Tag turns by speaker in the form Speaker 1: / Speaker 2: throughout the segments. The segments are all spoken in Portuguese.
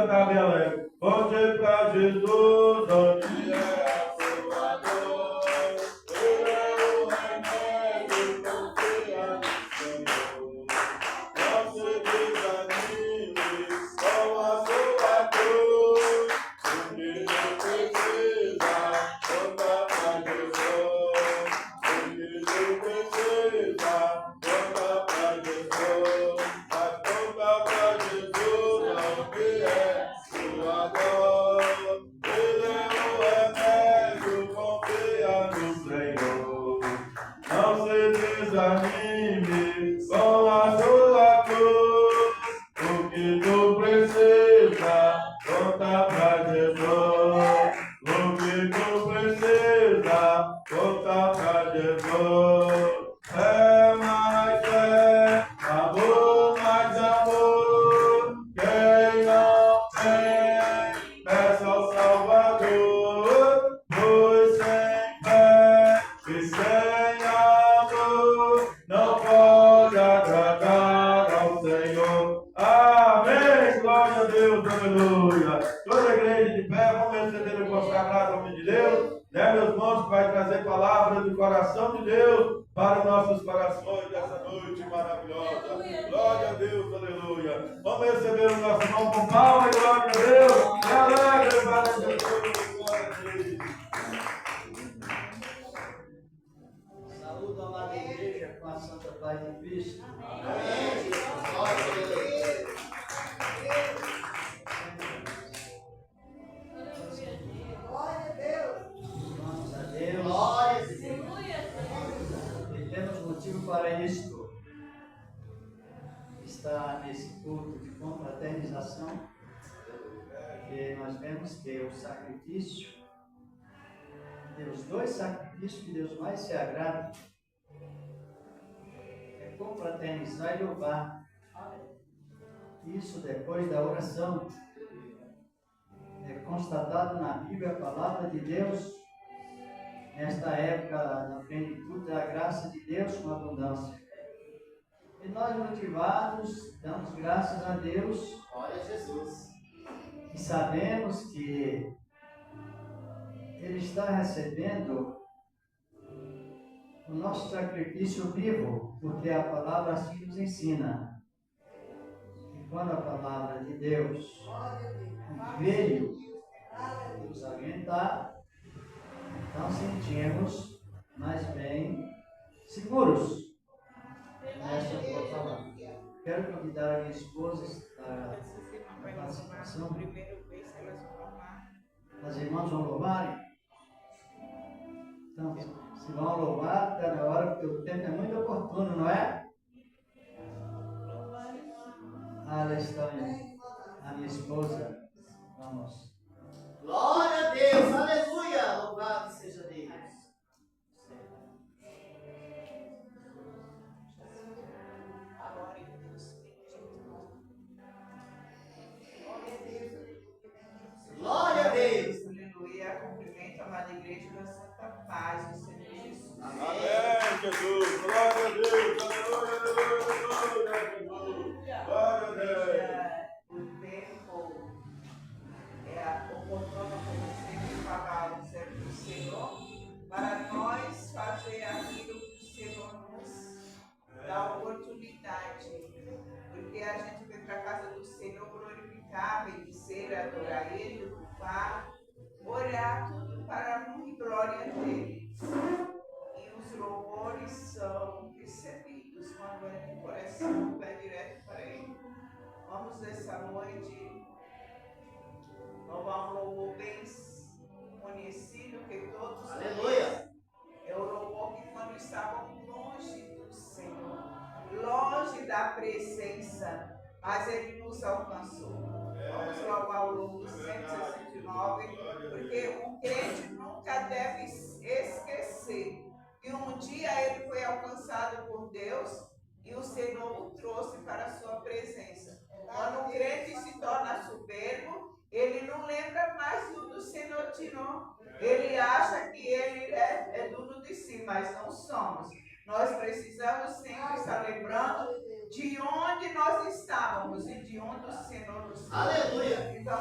Speaker 1: cantar bem alegre. Volte pra Jesus, onde é a sua dor. Ele é o remédio, confia no Senhor. Não se desanime com a sua cruz. O que não precisa, conta pra Jesus. O que não precisa, conta pra Jesus. Mas conta pra Jesus, não que é sua dor. Ele é o remédio, confia no Senhor. Não se desanime com a sua cruz. O que tu precisa, conta pra Jesus. O que tu precisa, conta pra Jesus. É mais fé, amor mais amor. Quem não tem, peça ao Salvador. Pois sem fé e sem amor não pode agradar ao Senhor. Amém. Glória a Deus, aleluia. Toda a igreja de pé, vamos receber o consagrado nome de Deus. Né, meus irmãos, que vai trazer palavras do coração de Deus para os nossos corações dessa noite maravilhosa. Glória a Deus, aleluia. Vamos receber o nosso irmão com palma e glória a Deus. E alegre para Jesus. Glória a Deus.
Speaker 2: Saúde, amada igreja, com a santa paz de Cristo.
Speaker 3: Amém. Glória a Deus.
Speaker 4: Glória a Deus.
Speaker 2: Vamos a Deus.
Speaker 3: Glória a Deus.
Speaker 2: E temos motivo para isto. Está nesse culto de confraternização, que nós vemos que o sacrifício, os dois sacrifícios que Deus mais se agrada, é confraternizar e louvar. Isso depois da oração. É constatado na Bíblia a palavra de Deus, nesta época, na plenitude da graça de Deus com abundância. E nós, motivados, damos graças a Deus.
Speaker 3: Glória a Jesus.
Speaker 2: E sabemos que Ele está recebendo o nosso sacrifício vivo, porque a palavra assim nos ensina. E quando a palavra de Deus veio nos orientar, então sentimos mais bem seguros nessa boa palavra. Quero convidar a minha esposa para a participação. As irmãs vão louvarem? Então, se vão louvar, está na hora, porque o tempo é muito oportuno, não é? Elas estão, a minha esposa. Vamos.
Speaker 3: Glória a Deus. Aleluia. Louvado seja Deus. Glória a Deus.
Speaker 5: Aleluia. Cumprimento a amada igreja da Santa Paz do Senhor Jesus.
Speaker 1: Amém, Jesus. Glória a Deus. Aleluia. Glória a Deus.
Speaker 5: O tempo é oportuno, como sempre falamos, sempre do Senhor, para nós fazer aquilo que o Senhor nos dá oportunidade. Porque a gente vem para a casa do Senhor glorificar, bendizer, adorar Ele, louvar, orar, tudo para a honra e glória dele. E os louvores são recebidos quando é de coração, vai direto para Ele. Vamos nessa noite louvar um louvor bem conhecido que todos
Speaker 3: Aleluia.
Speaker 5: é o louvor que quando estavam longe do Senhor, longe da presença, mas Ele nos alcançou. Vamos louvar o louvor 169, porque um crente nunca deve esquecer que um dia ele foi alcançado por Deus e o Senhor o trouxe para a sua presença. Quando um crente se torna soberbo, ele não lembra mais do que o Senhor tirou. Ele acha que ele é dono de si, mas não somos. Nós precisamos sempre estar lembrando de onde nós estávamos e de onde o Senhor nos trouxe.
Speaker 3: Aleluia.
Speaker 5: Então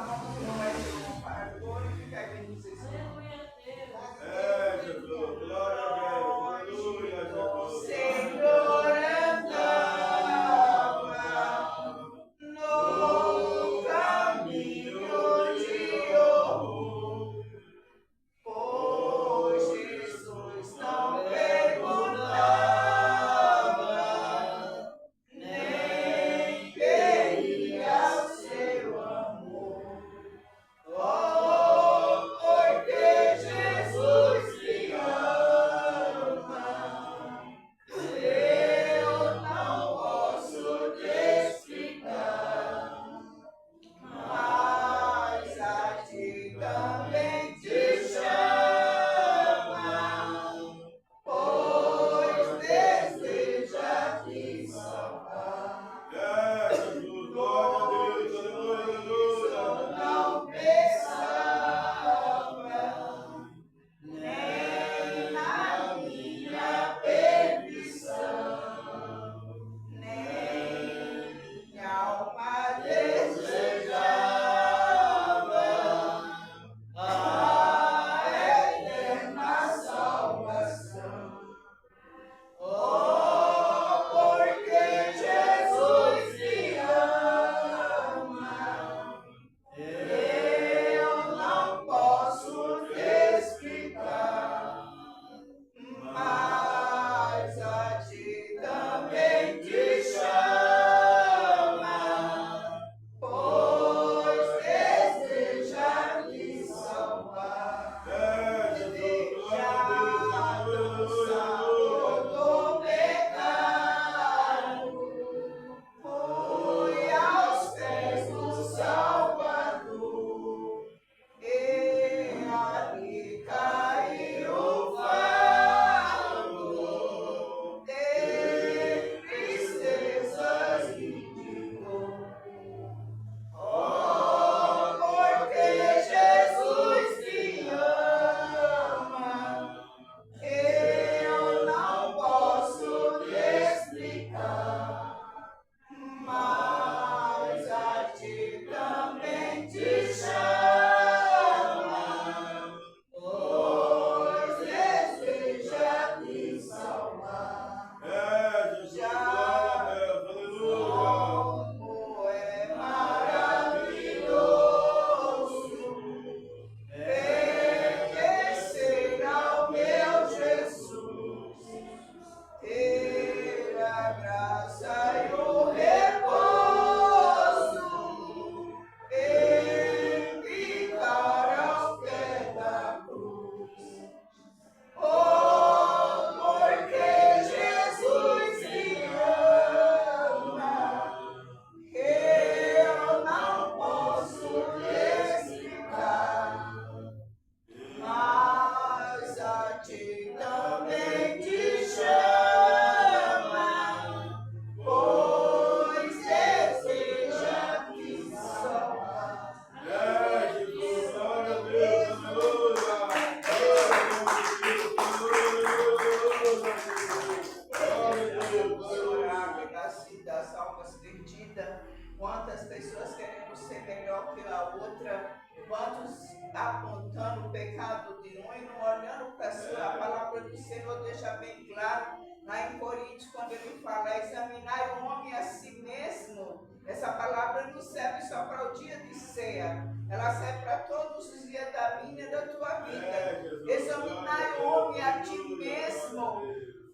Speaker 5: outra, quantos apontando o pecado de um e não olhando para a sua. A palavra do Senhor deixa bem claro lá em Coríntios, quando ele fala, examinar o homem a si mesmo. Essa palavra não serve só para o dia de ceia, ela serve para todos os dias da minha e da tua vida. Examinar o homem a ti mesmo.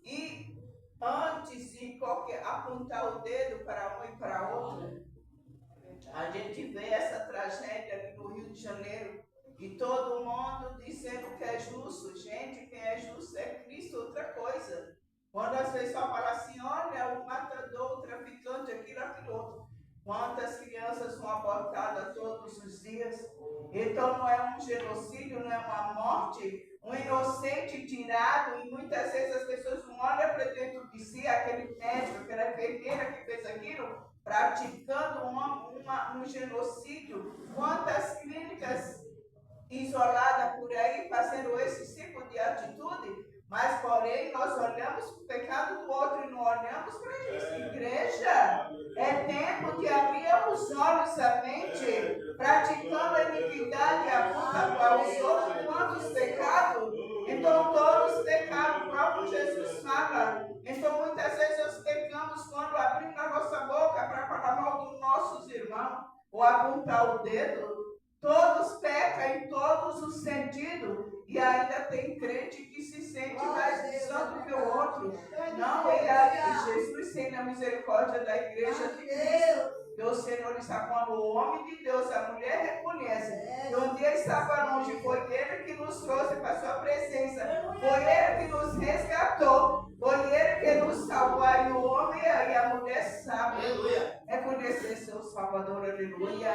Speaker 5: E antes de apontar o dedo para um e para outro, a gente vê essa tragédia ali no Rio de Janeiro e todo mundo dizendo que é justo. Gente, quem é justo é Cristo, outra coisa. Quando as pessoas falam assim, olha, o matador, o traficante, aquilo outro. Quantas crianças são abortadas todos os dias? Então não é um genocídio, não é uma morte, um inocente tirado, e muitas vezes as pessoas não olham para dentro de si, aquele médico, aquela enfermeira que fez aquilo, praticando um genocídio. Quantas clínicas isoladas por aí fazendo esse tipo de atitude? Mas, porém, nós olhamos para o pecado do outro e não olhamos para isso. Igreja, é tempo de abrir os olhos, a mente, praticando a iniquidade, aponta para os outros quantos pecados. Então, todos pecaram, o próprio Jesus fala. Então, muitas vezes nós pecamos quando abrimos a nossa boca para falar mal dos nossos irmãos ou apontar o dedo. Todos pecam em todos os sentidos. E ainda tem crente que se sente mais santo que o outro. Não é Jesus sem a misericórdia da igreja de Cristo. Que o Senhor está falando, o homem de Deus, a mulher reconhece. Que um dia estava longe, foi Ele que nos trouxe para a sua presença. Foi Ele que nos resgatou. Foi Ele que nos salvou. E o homem e a mulher sabem reconhecer seu Salvador. Aleluia.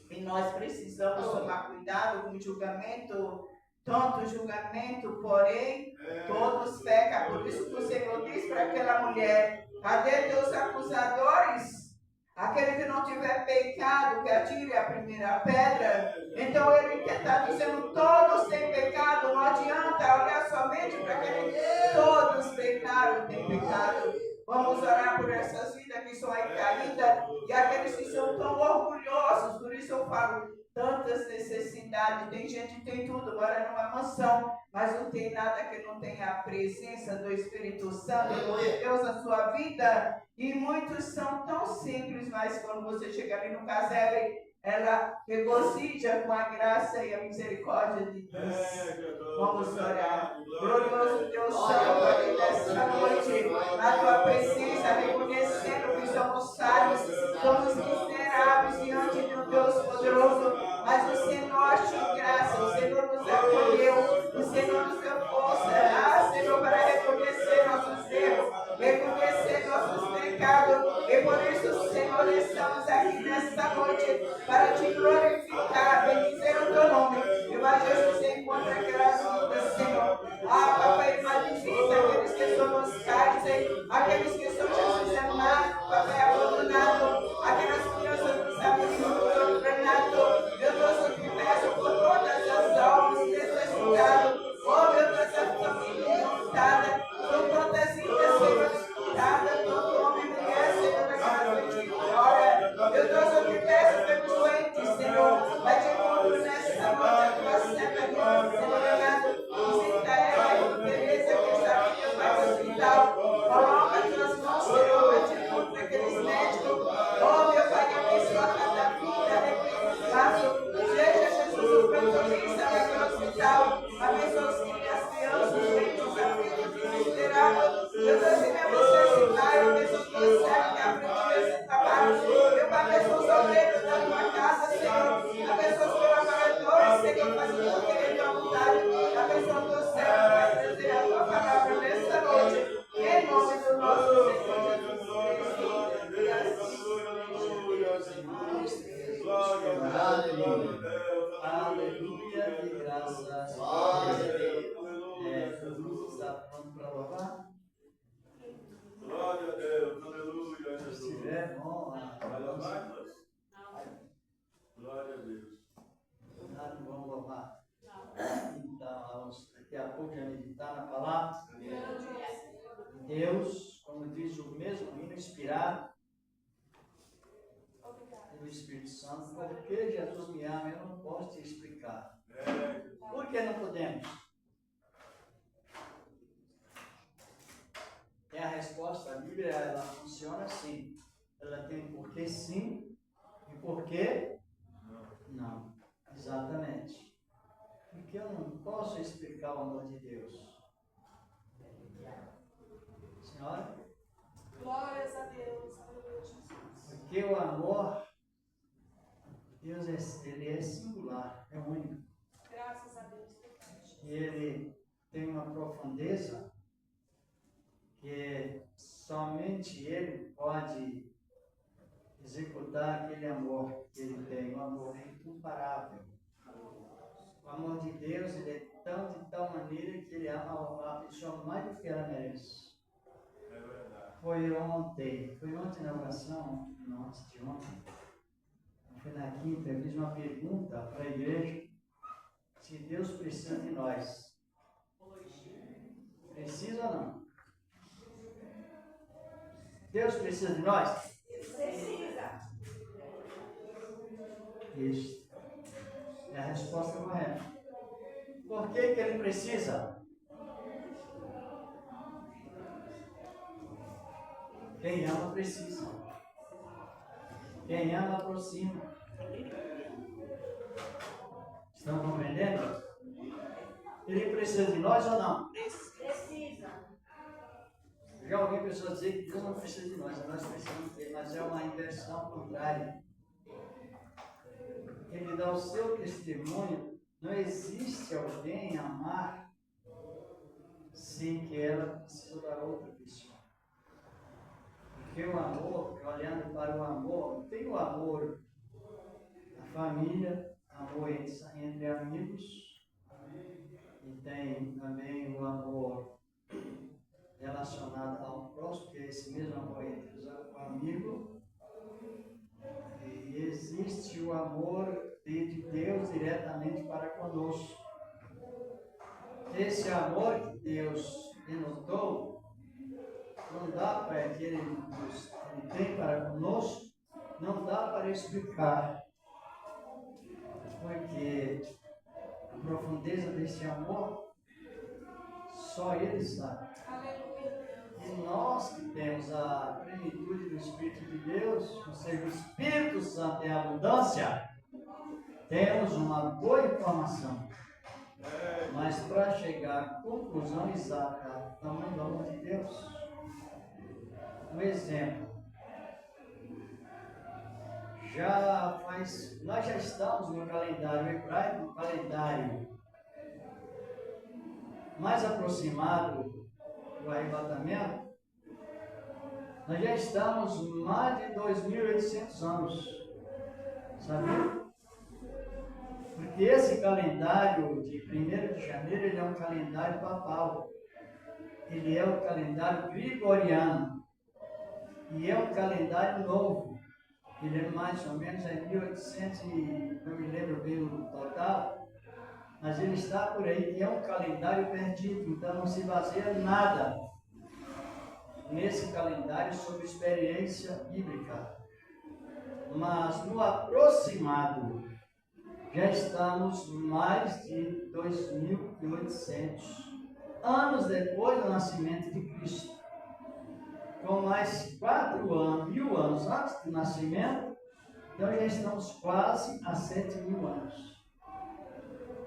Speaker 5: E nós precisamos tomar cuidado com o julgamento, tanto julgamento, porém, todos pecam. Por isso que o Senhor diz para aquela mulher, cadê teus acusadores? Aquele que não tiver pecado, que atire a primeira pedra. Então ele está dizendo, todos têm pecado, não adianta olhar somente para aquele que todos pecaram, têm pecado. Vamos orar por essas vidas que são aí caídas e aqueles que são tão orgulhosos. Por isso eu falo, tantas necessidades. Tem gente que tem tudo, agora numa mansão, mas não tem nada que não tenha a presença do Espírito Santo, de Deus na sua vida. E muitos são tão simples, mas quando você chega ali no casebre, ela regozija com a graça e a misericórdia de Deus. Vamos orar. Glorioso Deus Santo, aqui nessa noite, na tua presença, reconhecendo que somos falhos, somos miseráveis diante de um Deus poderoso, mas o Senhor achou graça, o Senhor nos acolheu, o Senhor nos deu força, Senhor, para reconhecer nossos erros, reconhecer nossos pecados, e por isso, Senhor, estamos aqui nesta noite para te glorificar, bendizer o teu nome. E vai Jesus se encontra aquelas vidas, Senhor. Papai, magnifica aqueles que são nos cárceres, aqueles que são Jesus amados, Papai, abandonado, aquelas crianças que sabem que não são treinados. Meu Deus, eu te peço por todas as almas necessitadas. Oh, meu Deus, essa família montada, são tantas vidas, Senhor, disputadas, tanto homem e mulher, Senhor, naquela noite de glória. Meu Deus, eu te peço pelos doentes, Senhor, vai te encontro nessa noite, a tua santa graça, Senhor amado. Visita ela, Tereza, que está aqui no nosso hospital. Coloca as tuas mãos, Senhor, vai te encontro aqueles médicos. Oh, meu Pai, abençoa cada vida, naquele espaço. Seja Jesus o protagonista naquele hospital. Abençoa as crianças, os doentes, aflitos, desesperados. Meu Deus, se é necessitário, abençoa os teus servos que aprendem esse trabalho. Meu Pai, abençoa os obreiros da tua casa, Senhor. Abençoa os colaboradores, Senhor, fazendo o que é tua vontade. Abençoa o teu servo que vai trazer a tua palavra nesta noite. Em nome do nosso Senhor Jesus Cristo.
Speaker 2: Aleluia, de graças a Deus. Jesus está pronto para louvar?
Speaker 1: Glória a Deus, aleluia,
Speaker 2: Se
Speaker 1: Jesus.
Speaker 2: estiver, bom,
Speaker 1: Vai louvar, nós? Glória a Deus.
Speaker 2: vamos louvar. Então, vamos daqui a pouco já meditar na palavra. Deus, como diz o mesmo hino inspirado pelo Espírito Santo, por que Jesus me ama, eu não posso te explicar. Por que não podemos? É a resposta. A Bíblia, ela funciona assim. Ela tem porquê sim e porquê não. Exatamente. Porque eu não posso explicar o amor de Deus. Senhora?
Speaker 4: Glórias a Deus. Aleluia, Jesus.
Speaker 2: Porque o amor, Deus, ele é singular, é único.
Speaker 4: Graças a Deus.
Speaker 2: E ele tem uma profundeza que somente ele pode executar aquele amor que ele tem, um amor incomparável. O amor de Deus, ele é de tal maneira que ele ama a pessoa mais do que ela merece. Foi ontem na oração, não, antes de ontem, foi na quinta, eu fiz uma pergunta para a igreja, se Deus precisa de nós. Precisa ou não? Deus precisa de nós?
Speaker 4: Precisa.
Speaker 2: Isso. É a resposta correta. Por que que ele precisa? Quem ama precisa. Quem ama aproxima. Estão compreendendo? Ele precisa de nós ou não?
Speaker 4: Precisa.
Speaker 2: Já ouvi pessoas dizer que Deus não precisa de nós precisamos dele, mas é uma inversão contrária. Ele dá o seu testemunho. Não existe alguém amar sem que ela precise da outra pessoa. Porque o amor, olhando para o amor, tem o amor da família, amor entre amigos, e tem também o amor relacionado ao próximo, que é esse mesmo amor entre o amigo. E existe o amor de Deus diretamente para conosco. Esse amor que Deus denotou, não dá para que ele tem para conosco, não dá para explicar. Porque a profundeza desse amor, só ele sabe. E nós que temos a plenitude do Espírito de Deus, ou seja, o Espírito Santo em abundância, temos uma boa informação. Mas para chegar à conclusão exata do tamanho do amor de Deus, um exemplo. Nós já estamos no calendário hebraico, no calendário mais aproximado do arrebatamento. Nós já estamos mais de 2.800 anos. Sabia? Porque esse calendário de 1º de janeiro, ele é um calendário papal. Ele é o calendário gregoriano. E é um calendário novo. Ele é mais ou menos 1800, não me lembro bem o total, mas ele está por aí, que é um calendário perdido, então não se baseia nada nesse calendário sobre experiência bíblica. Mas no aproximado, já estamos mais de 2.800 anos depois do nascimento de Cristo. Com mais 4.000 anos antes do nascimento, então já estamos quase a 7.000 anos.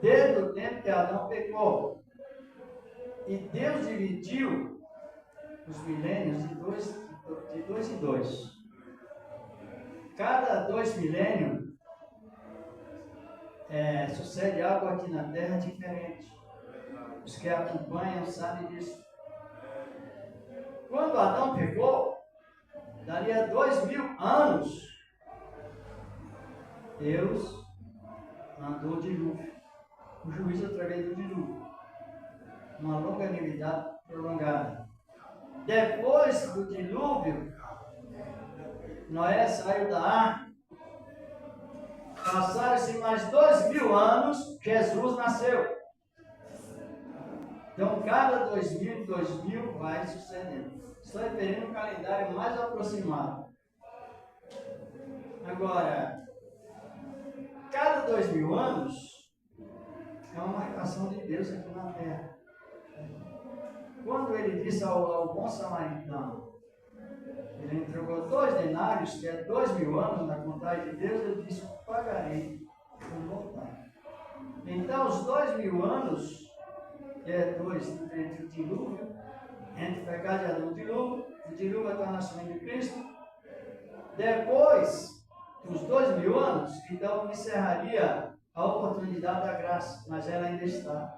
Speaker 2: Desde o tempo que Adão pecou. E Deus dividiu os milênios de dois em dois. Cada 2 milênios sucede algo aqui na Terra diferente. Os que acompanham sabem disso. Quando Adão pecou, dali a 2.000 anos, Deus mandou o dilúvio, o juízo através do dilúvio, uma longanimidade prolongada. Depois do dilúvio, Noé saiu da arca, passaram-se mais 2.000 anos, Jesus nasceu. Então, cada 2.000 em 2.000 vai sucedendo. Estou referindo um calendário mais aproximado. Agora, 2000 anos é uma marcação de Deus aqui na terra. Quando ele disse ao bom samaritano, ele entregou 2 denários, que é 2000 anos na contagem de Deus, ele disse: pagarei por voltar. Então, os 2000 anos, que é 2 entre o dilúvio, entre o pecado e Adão, o dilúvio até o nascimento de Cristo. Depois dos 2000 anos, então encerraria a oportunidade da graça, mas ela ainda está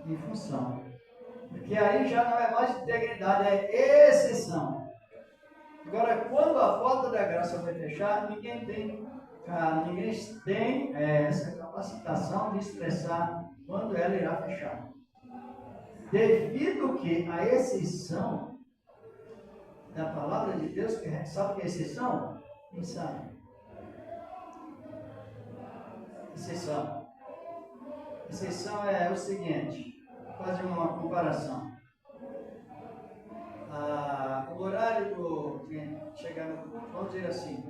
Speaker 2: em função. Porque aí já não é mais integridade, é exceção. Agora, quando a porta da graça vai fechar, ninguém tem essa capacitação de expressar quando ela irá fechar. Devido que a exceção da palavra de Deus, sabe o que é exceção? Quem sabe? Exceção. Exceção é o seguinte, vou fazer uma comparação. O horário de chegar no culto, vamos dizer assim,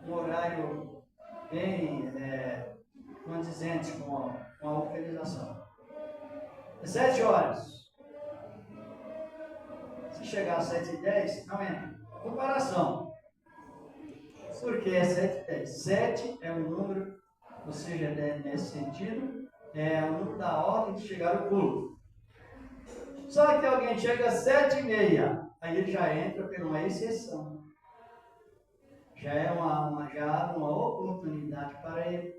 Speaker 2: um horário bem condizente com a organização. 7 horas. Se chegar às 7h10, não entra. Comparação. Por que é 7h10? 7 é um número, ou seja, nesse sentido, é o número da ordem de chegar ao culto. Só que alguém chega às 7h30, aí ele já entra por uma exceção. Já é uma oportunidade para ele.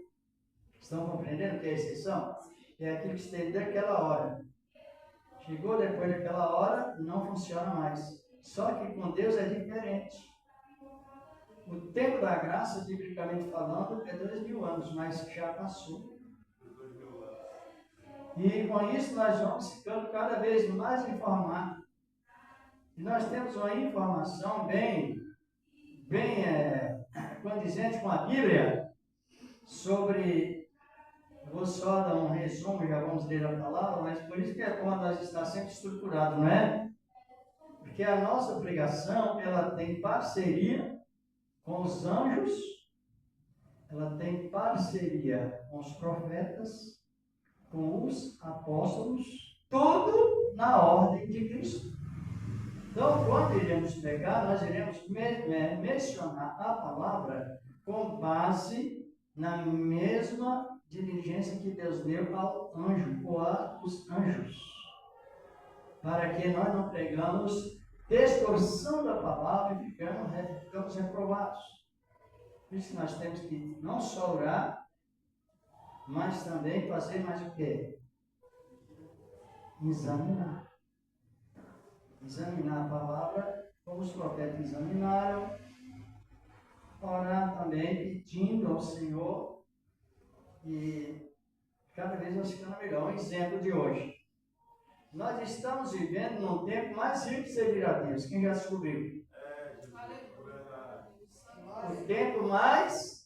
Speaker 2: Estão compreendendo o que é exceção? É aquilo que se tem daquela hora. Chegou depois daquela hora, não funciona mais. Só que com Deus é diferente. O tempo da graça, biblicamente falando, é 2000 anos, mas já passou. E com isso nós vamos ficando cada vez mais informados. E nós temos uma informação bem condizente com a Bíblia sobre, vou só dar um resumo, já vamos ler a palavra, mas por isso que é bom nós estar sempre estruturado, não é? Porque a nossa pregação, ela tem parceria com os anjos, ela tem parceria com os profetas, com os apóstolos, tudo na ordem de Cristo. Então, quando iremos pregar, nós iremos mencionar a palavra com base na mesma diligência que Deus deu ao anjo, ou aos anjos, para que nós não pregamos distorção da palavra e ficamos reprovados. Por isso nós temos que não só orar, mas também fazer mais o quê? Examinar. Examinar a palavra, como os profetas examinaram. Orar também, pedindo ao Senhor. E cada vez nós ficamos melhor. Um exemplo de hoje. Nós estamos vivendo num tempo mais rico de servir a Deus. Quem já descobriu? O tempo mais...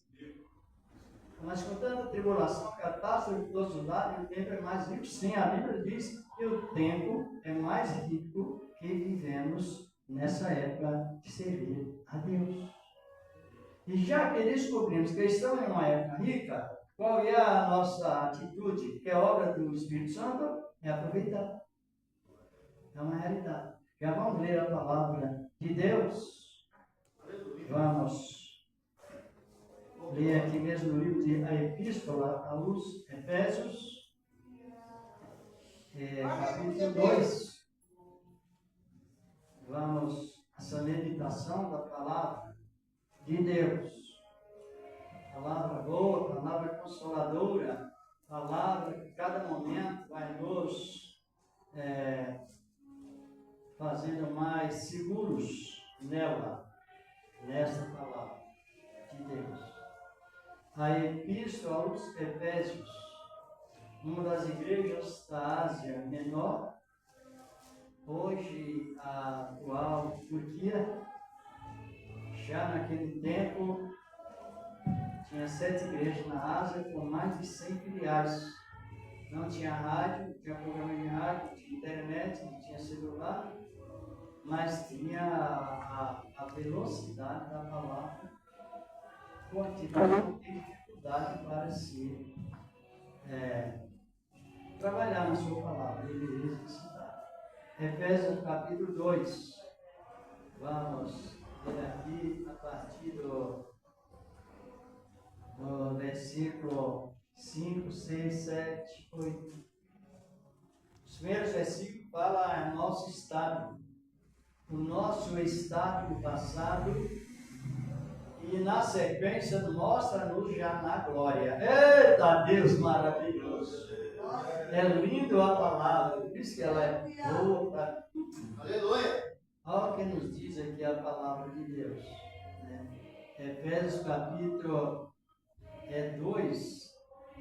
Speaker 2: Mas com tanta tribulação, catástrofe de todos os lados, o tempo é mais rico. Sim, a Bíblia diz que o tempo é mais rico que vivemos nessa época de servir a Deus. E já que descobrimos que estamos em uma época rica, qual é a nossa atitude? Que é obra do Espírito Santo? É aproveitar. É uma realidade. Já vamos ler a palavra de Deus. Vamos ler aqui mesmo no livro de A Epístola à Luz, Efésios, capítulo 2. Vamos a essa meditação da palavra de Deus. Palavra boa, palavra consoladora, palavra que cada momento vai nos fazendo mais seguros nela, nesta palavra de Deus. A Epístola aos Efésios, uma das igrejas da Ásia Menor, hoje a atual Turquia. Já naquele tempo tinha 7 igrejas na Ásia com mais de 100 filiais. Não tinha rádio, não tinha programa de rádio, não tinha internet, não tinha celular, mas tinha a velocidade da palavra continuam têm dificuldade para se trabalhar na sua palavra, ele exercitar. Efésios capítulo 2. Vamos ler aqui a partir do versículo 5, 6, 7, 8. Os primeiros versículos falam a nosso estado, o nosso estado passado, e na sequência mostra-nos já na glória. Eita Deus maravilhoso! É lindo a palavra, por isso que ela é boa.
Speaker 3: Aleluia.
Speaker 2: Olha o que nos diz aqui a palavra de Deus. Né? Efésios capítulo 2,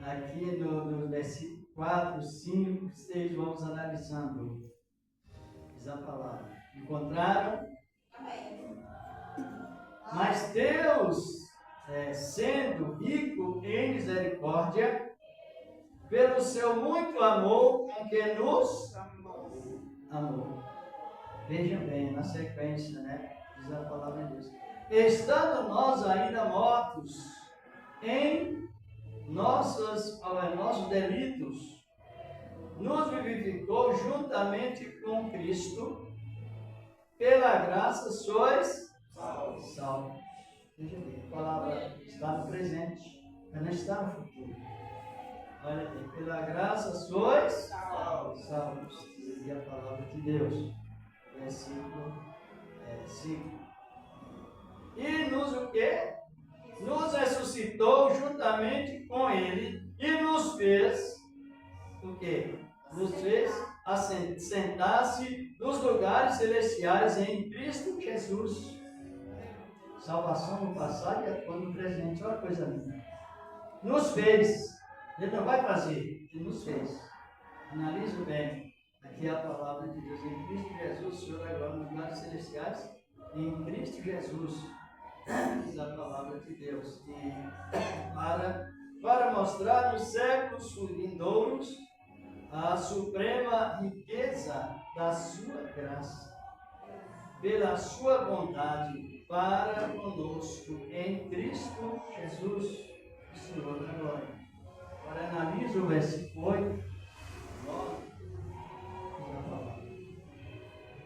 Speaker 2: aqui no versículo 4, 5, 6, vamos analisando. Diz a palavra. Encontraram?
Speaker 4: Amém.
Speaker 2: Mas Deus, sendo rico em misericórdia, pelo seu muito amor com que nos amou. Vejam bem, na sequência, né? Diz a palavra de Deus. Estando nós ainda mortos em nossos delitos, nos vivificou juntamente com Cristo, pela graça sois salvos. Veja bem, a palavra está no presente, mas não está no futuro. Olha bem, pela graça sois salvos. E a palavra de Deus. Versículo 5. E nos o quê? Nos ressuscitou juntamente com Ele e nos fez o quê? Nos fez sentar-se nos lugares celestiais em Cristo Jesus. Salvação no passado e atuando no presente. Olha a coisa linda. Nos fez. Ele não vai fazer, Ele nos fez. Analise bem. Aqui é a palavra de Deus. Em Cristo Jesus, o Senhor agora nos lugares celestiais. Em Cristo Jesus. Diz a palavra de Deus. E para mostrar nos séculos vindouros a suprema riqueza da sua graça, pela sua bondade para conosco em Cristo Jesus, o Senhor da glória. Agora analisa o versículo 8, 9.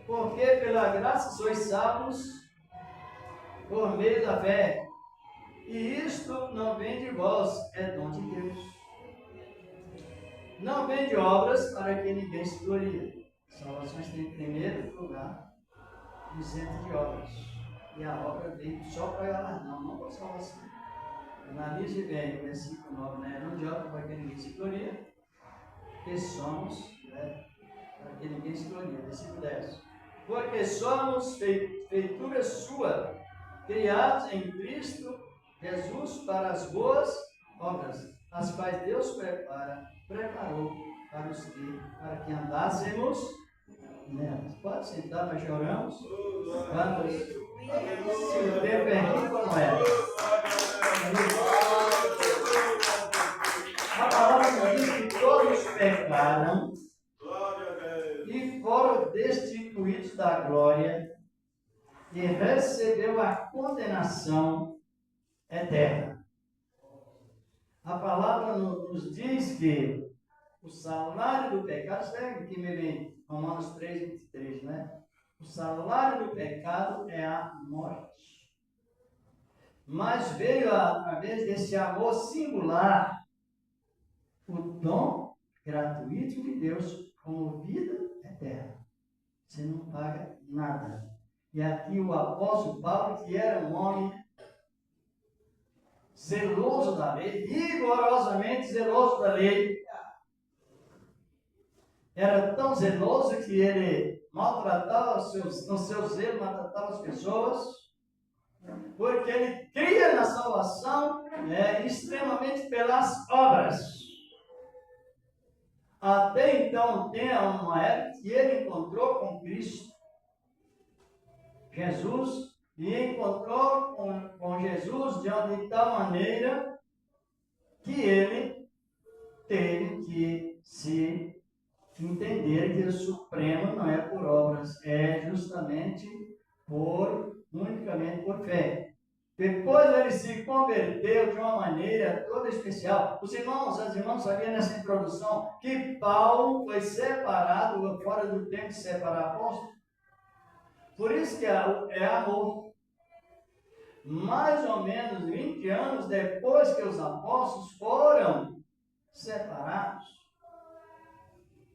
Speaker 2: Porque pela graça sois salvos por meio da fé, e isto não vem de vós, é dom de Deus. Não vem de obras para que ninguém se glorie. Salvação está em primeiro lugar, isento de obras. E a obra vem só para galardão, não para salvação. Analise bem o versículo 9, né? Não de obra para que ninguém se glorie, porque somos, para que ninguém se glorie. Versículo 10. Porque somos feitura sua, criados em Cristo Jesus para as boas obras, as quais Deus preparou para que andássemos nelas. Pode sentar, nós choramos. Vamos. Se o tempo é rico, como é? A palavra diz que todos pecaram e foram destituídos da glória e recebeu a condenação eterna. A palavra nos diz que o salário do pecado, segue que me vem Romanos 3, 23, né? O salário do pecado é a morte. Mas veio, através desse amor singular, o dom gratuito de Deus como vida eterna. Você não paga nada. E aqui o apóstolo Paulo, que era um homem zeloso da lei, rigorosamente zeloso da lei, era tão zeloso que ele maltratava no seu zelo, maltratava as pessoas, porque ele cria na salvação extremamente pelas obras. Até então tem uma época que ele encontrou com Cristo Jesus, e encontrou com Jesus de tal maneira que ele teve que se entender que o Supremo não é por obras, é justamente unicamente por fé. Depois ele se converteu de uma maneira toda especial. Os irmãos, as irmãs sabiam nessa introdução que Paulo foi separado, fora do tempo de separar apóstolos. Por isso que é amor. Mais ou menos 20 anos depois que os apóstolos foram separados.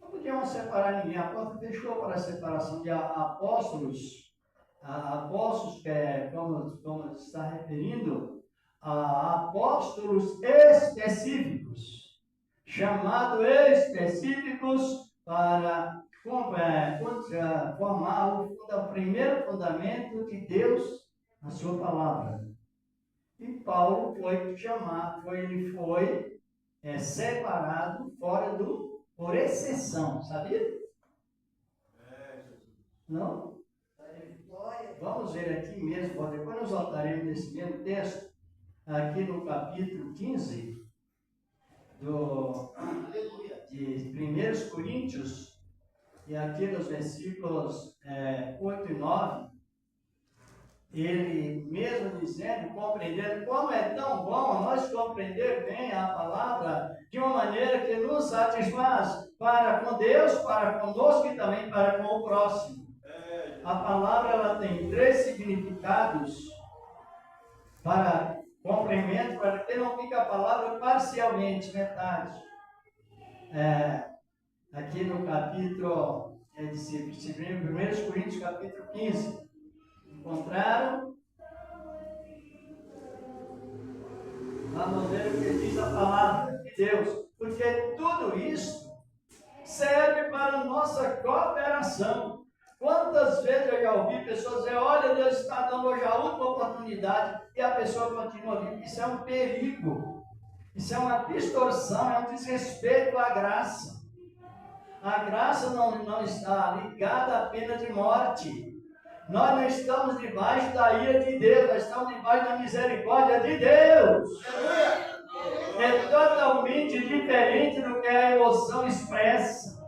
Speaker 2: Não podiam separar ninguém. A porta fechou para a separação de apóstolos. Apóstolos, que é como está referindo, a apóstolos específicos, chamados específicos para formar o primeiro fundamento de Deus na sua palavra. E Paulo foi chamado, ele foi separado fora por exceção, sabia? Não? Vamos ver aqui mesmo, depois nós voltaremos nesse mesmo texto, aqui no capítulo 15 de 1 Coríntios, e aqui nos versículos 8 e 9, ele mesmo dizendo, compreendendo como é tão bom nós compreender bem a palavra de uma maneira que nos satisfaz para com Deus, para conosco e também para com o próximo. A palavra ela tem 3 significados para complemento, para que não fique a palavra parcialmente, metade. Aqui no capítulo de 1 Coríntios, capítulo 15. Encontraram? Vamos ver o que diz a palavra de Deus. Porque tudo isso serve para a nossa cooperação. Quantas vezes eu já ouvi pessoas dizer, olha, Deus está dando hoje a última oportunidade e a pessoa continua vindo. Isso é um perigo. Isso é uma distorção, é um desrespeito à graça. A graça não está ligada à pena de morte. Nós não estamos debaixo da ira de Deus, nós estamos debaixo da misericórdia de Deus. É totalmente diferente do que a emoção expressa.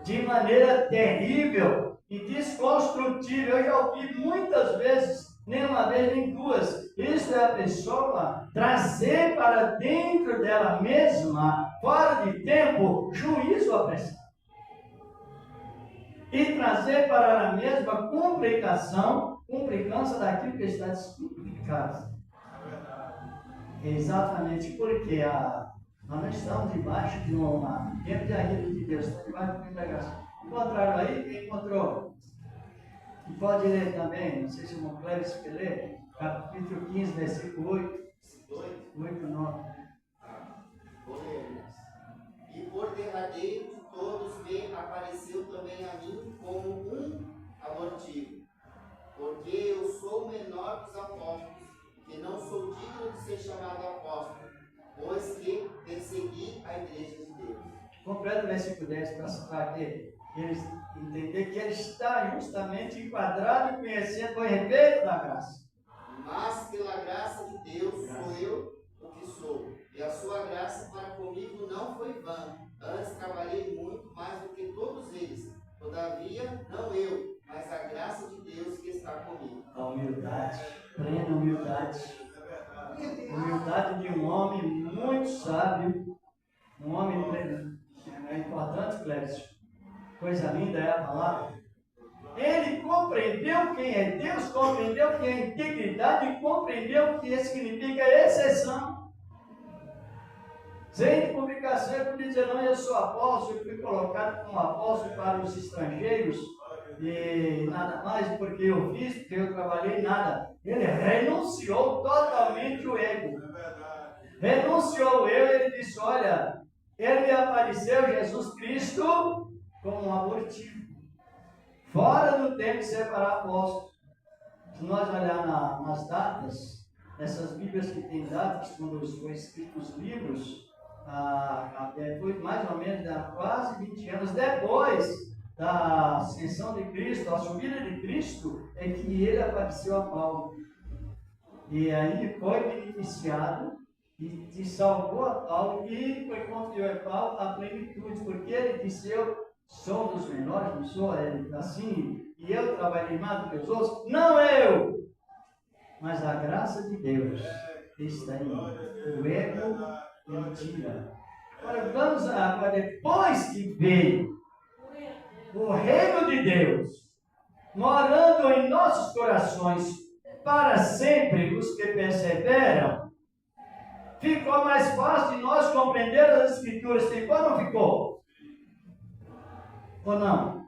Speaker 2: De maneira terrível e desconstrutiva. Eu já ouvi muitas vezes, nem uma vez nem duas. Isso é a pessoa trazer para dentro dela mesma, fora de tempo, juízo apressado. E trazer para ela mesma complicância daquilo que está descomplicado. Exatamente porque nós não estamos debaixo de tempo de ira de Deus, estamos debaixo de uma integração. Encontraram aí? Quem encontrou? E pode ler também, não sei se o irmão Cléris quer ler, capítulo 15, versículo 8. 8, 9.
Speaker 3: Vou ler. E por derradeiro de todos me apareceu também a mim como um abortivo, porque eu sou o menor dos apóstolos, que não sou digno de ser chamado apóstolo, pois que persegui a igreja de Deus.
Speaker 2: Completa o versículo 10 para que eles entender que ele está justamente enquadrado e conhecendo o efeito da graça.
Speaker 3: Mas pela graça de Deus sou eu o que sou, e a sua graça para comigo não foi vã. Antes trabalhei muito mais do que todos eles. Todavia, não eu, mas a graça de Deus que está comigo.
Speaker 2: A humildade, plena humildade. Humildade de um homem muito sábio, um homem pleno. É importante, Clécio. Coisa linda é a palavra. Ele compreendeu quem é Deus, compreendeu quem é integridade e compreendeu o que significa exceção. Sem publicação, eu podia dizer, não, eu sou apóstolo, eu fui colocado como apóstolo para os estrangeiros e nada mais, porque eu fiz, porque eu trabalhei, nada. Ele renunciou totalmente o ego. Renunciou o ego, ele disse, olha, ele me apareceu, Jesus Cristo, como um abortivo. Fora do tempo de separar apóstolos. Se nós olhar nas datas, essas Bíblias que têm datas, quando foram escritos os livros, foi mais ou menos quase 20 anos depois da ascensão de Cristo, a subida de Cristo, é que ele apareceu a Paulo. E aí foi beneficiado e salvou a Paulo e foi confiou a Paulo a plenitude, porque ele disse, eu sou dos menores, não sou assim, e eu trabalhei mais do que os outros. Não eu! mas a graça de Deus está em mim. O ego ele tira. Agora vamos agora, depois que veio o reino de Deus, morando em nossos corações para sempre, os que perseveram, ficou mais fácil de nós compreender as Escrituras. Ficou ou não ficou? Ou não?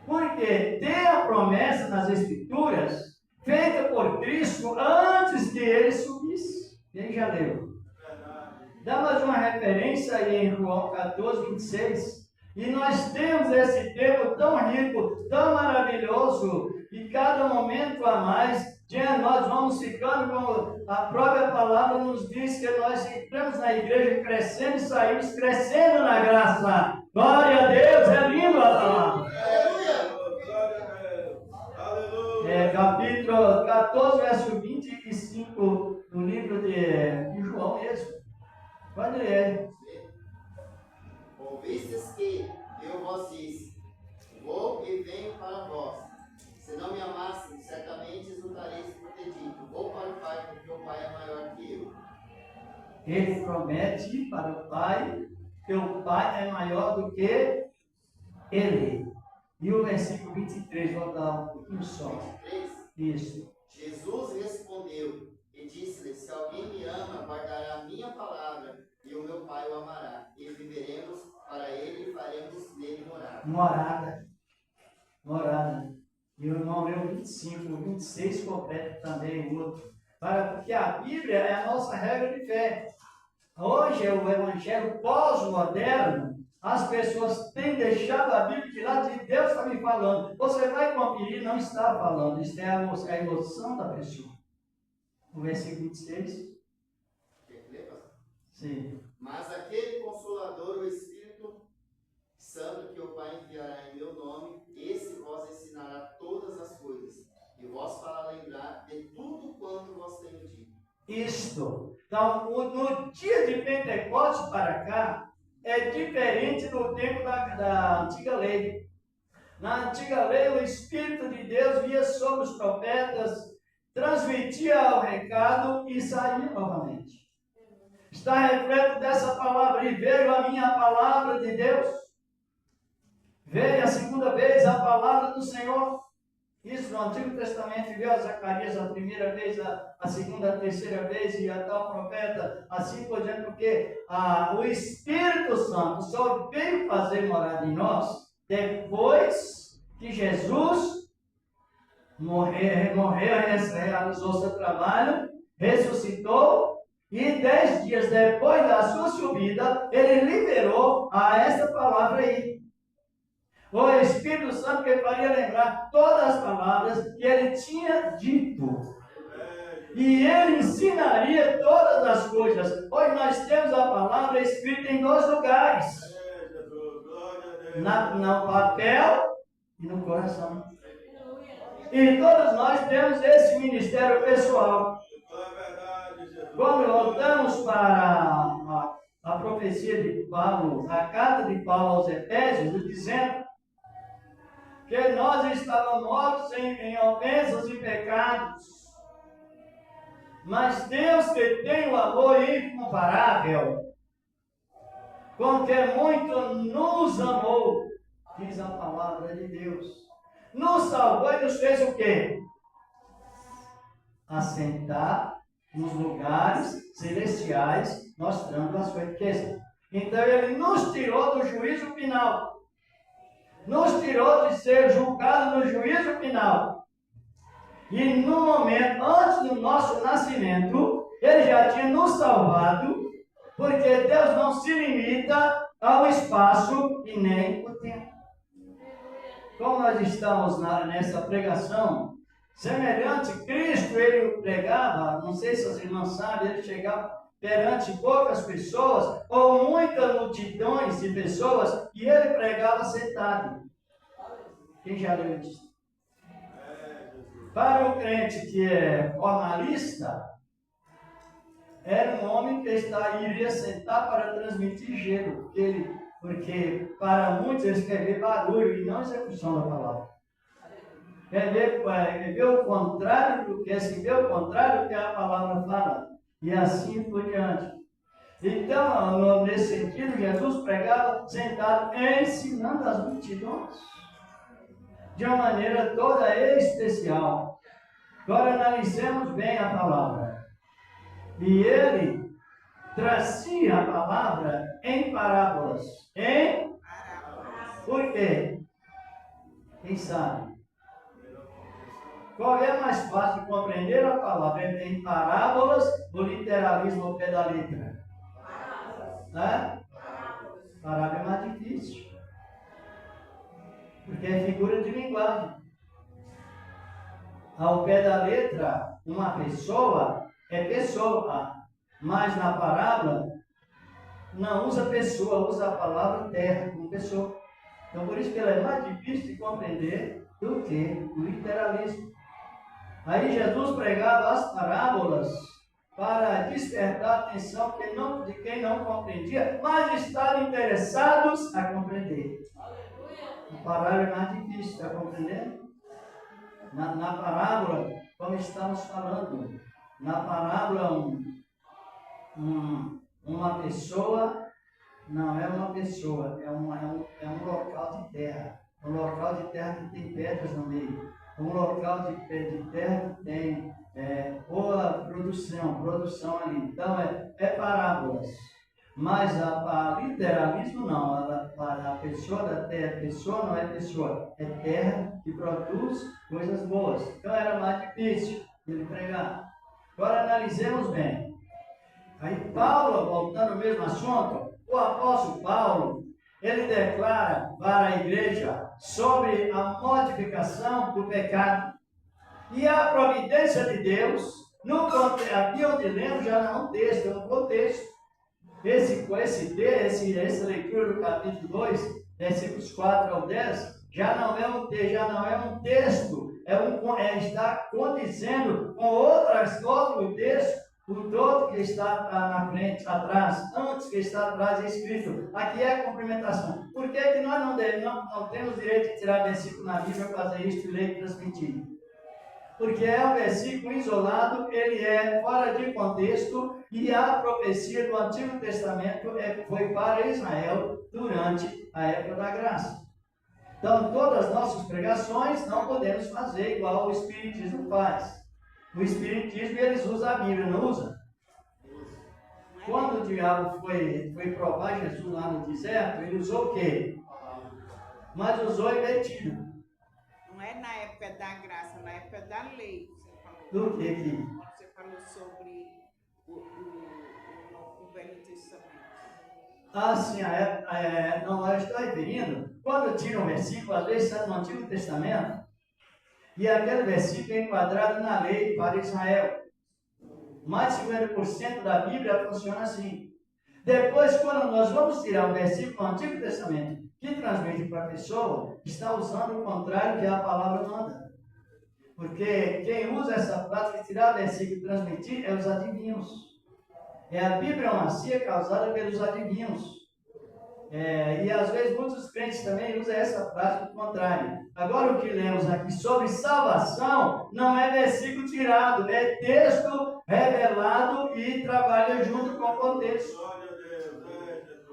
Speaker 2: Porque tem a promessa nas Escrituras feita por Cristo antes que ele subisse. Quem já leu? Dá mais uma referência aí em João 14, 26. E nós temos esse tempo tão rico, tão maravilhoso, e cada momento a mais, nós vamos ficando, como a própria palavra nos diz, que nós entramos na igreja crescendo e saímos crescendo na graça. Glória a Deus, é lindo a palavra. Capítulo 14, verso 25 do livro de João mesmo. Pode ler.
Speaker 3: Ouvistes que eu vos disse, vou e venho para vós. Se não me amassem, certamente exultareis por ter dito, vou para o Pai, porque o Pai é maior que eu.
Speaker 2: Ele promete para o Pai que o Pai é maior do que ele. E o versículo 23, vou dar um pouquinho só.
Speaker 3: 23.
Speaker 2: Isso.
Speaker 3: Jesus respondeu e disse-lhe, se alguém me ama, guardará a minha palavra, e o meu Pai o amará. E viveremos para ele e faremos nele morada.
Speaker 2: Morada. E o irmão leu 25, 26 completa também o outro. Porque a Bíblia é a nossa regra de fé. Hoje é o evangelho pós-moderno. As pessoas têm deixado a Bíblia de lado e Deus está me falando. Você vai conferir, não está falando. Isso é a emoção da pessoa. O versículo 26.
Speaker 3: Quer ler, pastor?
Speaker 2: Sim.
Speaker 3: Mas aquele Consolador, o Espírito Santo que o Pai enviará em meu nome, esse vos ensinará todas as coisas, e vos fará lembrar de tudo quanto vos tenho dito.
Speaker 2: Isto. Então, no dia de Pentecostes para cá, é diferente do tempo da antiga lei. Na antiga lei, o Espírito de Deus via sobre os profetas, transmitia o recado e saía novamente. Está repleto dessa palavra, e veio a minha palavra de Deus. Veio a segunda vez a palavra do Senhor. Isso no Antigo Testamento veio a Zacarias a primeira vez, a segunda, a terceira vez, e até o profeta, assim por diante, porque o Espírito Santo só veio fazer morada em nós depois que Jesus morreu, realizou seu trabalho, ressuscitou, e 10 dias depois da sua subida, ele liberou esta palavra aí. O Espírito Santo que faria lembrar todas as palavras que ele tinha dito. E ele ensinaria todas as coisas. Hoje nós temos a palavra escrita em 2 lugares. No papel e no coração. E todos nós temos esse ministério pessoal. Quando voltamos para a profecia de Paulo, a carta de Paulo aos Efésios, dizendo que nós estávamos mortos em ofensas e pecados, mas Deus, que tem o amor incomparável, com que muito nos amou, diz a palavra de Deus, nos salvou e nos fez o quê? Assentar nos lugares celestiais, mostrando a sua riqueza. Então ele nos tirou do juízo final. Nos tirou de ser julgado no juízo final. E no momento, antes do nosso nascimento, ele já tinha nos salvado, porque Deus não se limita ao espaço e nem ao tempo. Como nós estamos nessa pregação, semelhante, Cristo, ele pregava, não sei se os irmãos sabem, ele chegava perante poucas pessoas, ou muitas multidões de pessoas, e ele pregava sentado. Quem já leu isso? Para o crente que é formalista, era um homem que iria sentar para transmitir gelo, porque para muitos ele quer ver barulho e não execução da palavra. quer ver o contrário do que a palavra fala. E assim por diante. Então, nesse sentido, Jesus pregava sentado, ensinando as multidões de uma maneira toda especial. Agora analisemos bem a palavra. E ele trazia a palavra em parábolas. Por quê? Quem sabe? Qual é mais fácil de compreender a palavra? Em parábolas ou literalismo ao pé da letra? Parábola é mais difícil. Porque é figura de linguagem. Ao pé da letra, uma pessoa é pessoa. Mas na parábola, não usa pessoa, usa a palavra terra como pessoa. Então, por isso que ela é mais difícil de compreender do que o literalismo. Aí Jesus pregava as parábolas para despertar a atenção de quem não compreendia, mas estavam interessados a compreender. A parábola é mais difícil, está compreendendo? Na parábola, como estamos falando, na parábola uma pessoa não é uma pessoa, é um local de terra. Um local de terra que tem pedras no meio. Um local de terra que tem boa produção ali. Então é parábolas. Mas a literalismo não. A pessoa da terra, pessoa não é pessoa. É terra que produz coisas boas. Então era mais difícil ele pregar. Agora analisemos bem. Aí Paulo, voltando ao mesmo assunto, o apóstolo Paulo, ele declara para a igreja sobre a mortificação do pecado e a providência de Deus. Aqui onde lemos já não é um texto, é um contexto. Essa leitura do capítulo 2, versículos 4 ao 10, já não é um texto, está condizendo com outro texto. O todo que está na frente, atrás, antes que está atrás é escrito. Aqui é a cumprimentação. Por que nós não temos direito de tirar versículo na Bíblia, fazer isso e ler e transmitir? Porque é um versículo isolado, ele é fora de contexto e a profecia do Antigo Testamento foi para Israel durante a época da graça. Então, todas as nossas pregações não podemos fazer igual o Espiritismo faz. O Espiritismo, eles usam a Bíblia, não usam? Quando o diabo foi provar Jesus lá no deserto, ele usou o quê? Mas usou invertido.
Speaker 5: Não é na época da graça, na época da lei. Você falou.
Speaker 2: Do que aqui?
Speaker 5: Você falou sobre o Velho Testamento.
Speaker 2: Sim, não, eu estou referindo, quando tira um versículo, às vezes está no Antigo Testamento, e aquele versículo é enquadrado na lei para Israel. Mais de 50% da Bíblia funciona assim. Depois, quando nós vamos tirar um versículo do Antigo Testamento que transmite para a pessoa, está usando o contrário que a palavra manda. Porque quem usa essa prática de tirar versículo e transmitir é os adivinhos. É a Bíblia causada pelos adivinhos. E às vezes muitos crentes também usam essa prática do contrário. Agora o que lemos aqui sobre salvação não é versículo tirado, é texto revelado e trabalha junto com o contexto.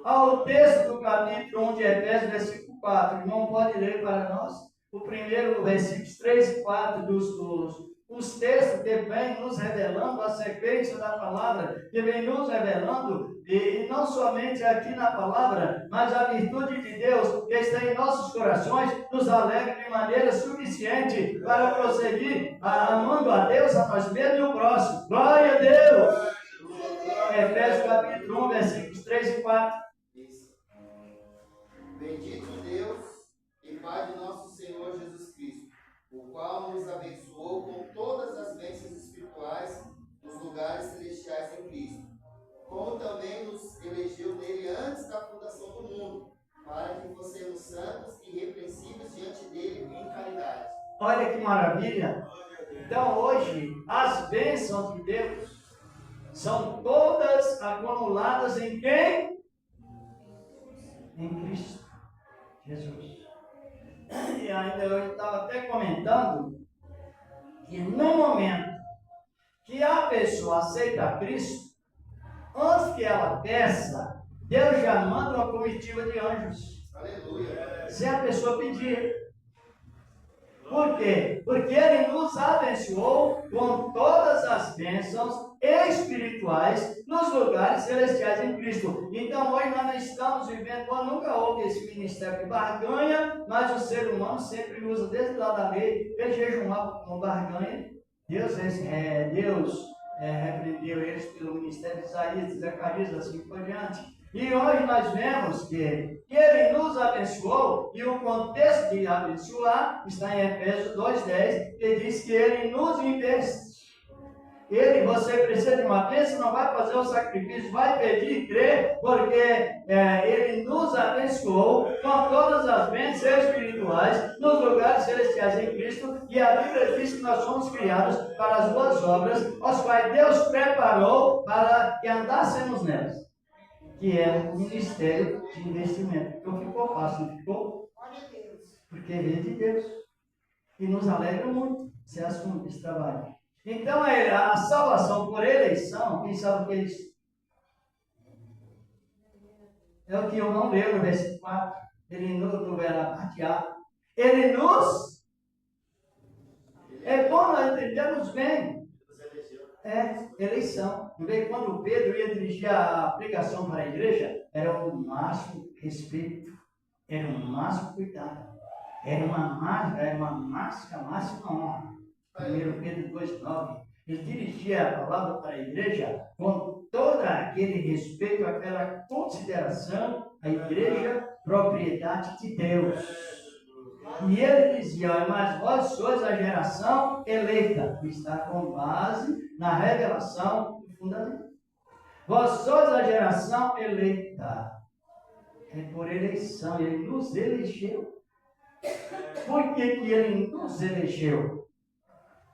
Speaker 2: Ao texto do capítulo 1 de Efésios, versículo 4, o irmão pode ler para nós o primeiro versículos 3 e 4 os textos que vêm nos revelando a sequência da palavra, que vem nos revelando, e não somente aqui na palavra, mas a virtude de Deus que está em nossos corações, nos alegra de maneira suficiente para prosseguir amando a Deus, a nós mesmos e o próximo. Glória a Deus! Efésios capítulo 1, versículos 3 e 4.
Speaker 3: Bendito Deus e Pai de nosso Senhor Jesus Cristo, o qual nos abençoou com todas as bênçãos espirituais nos lugares celestiais em Cristo, como também nos elegeu nele antes da fundação do mundo, para que fossemos santos e irrepreensíveis diante dele em caridade.
Speaker 2: Olha que maravilha! Então hoje, as bênçãos de Deus são todas acumuladas em quem? Em Cristo Jesus. E ainda eu estava até comentando que no momento que a pessoa aceita Cristo, antes que ela peça, Deus já manda uma comitiva de anjos.
Speaker 3: Aleluia.
Speaker 2: Se a pessoa pedir. Por quê? Porque Ele nos abençoou com todas as bênçãos espirituais nos lugares celestiais em Cristo. Então hoje nós não estamos vivendo, nunca houve esse ministério de barganha, mas o ser humano sempre usa, desde lá da lei, ele jejumava como barganha. Deus repreendeu eles pelo ministério de Isaías, de Zacarias, assim por diante. E hoje nós vemos que Ele nos abençoou, e o contexto de abençoar está em Efésios 2,10, que diz que Ele nos investe. Você precisa de uma bênção, não vai fazer o sacrifício, vai pedir e crer, porque Ele nos abençoou com todas as bênçãos espirituais nos lugares celestiais em Cristo, e a Bíblia diz que nós somos criados para as boas obras, as quais Deus preparou para que andássemos nelas, que é o ministério de investimento. Então ficou fácil, não ficou? Porque veio de Deus. E nos alegra muito esse assunto, esse trabalho. Então a salvação por eleição, quem sabe o que é isso? É o que eu não leio no versículo 4. Ele no parte A. Ele nos... É bom nós entendermos bem. Eleição. Quando Pedro ia dirigir a pregação para a igreja, era o máximo respeito, era o máximo cuidado, era uma máxima honra. 1 Pedro 2,9. Ele dirigia a palavra para a igreja com todo aquele respeito, aquela consideração, a igreja, propriedade de Deus. E ele dizia: mas vós sois a geração eleita, que está com base na revelação do fundamento. Vós sois a geração eleita. É por eleição, Ele nos elegeu. Por que Ele nos elegeu?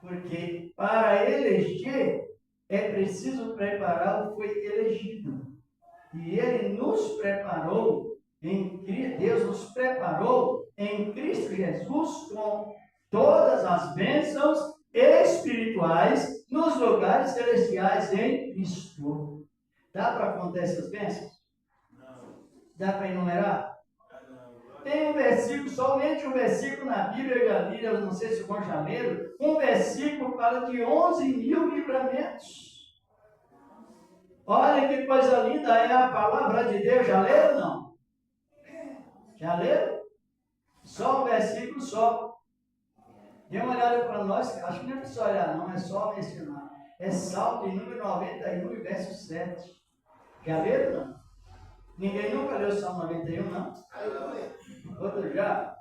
Speaker 2: Porque para eleger é preciso preparar o que foi elegido. E Ele nos preparou Deus nos preparou em Cristo Jesus com todas as bênçãos espirituais nos lugares celestiais em Cristo. Dá para contar essas bênçãos?
Speaker 1: Não.
Speaker 2: Dá para enumerar?
Speaker 1: Não.
Speaker 2: Tem um versículo, somente um versículo na Bíblia, eu já li, eu não sei se o já leram, um versículo fala de 11.000 livramentos. Olha que coisa linda é a palavra de Deus. Já leram ou não? Já leram? Só um versículo só. Dê uma olhada para nós, acho que não é para só olhar, não, é só mencionar. É Salmo de número 91, verso 7. Já leram, não? Ninguém nunca leu o Salmo 91, não? Outro já?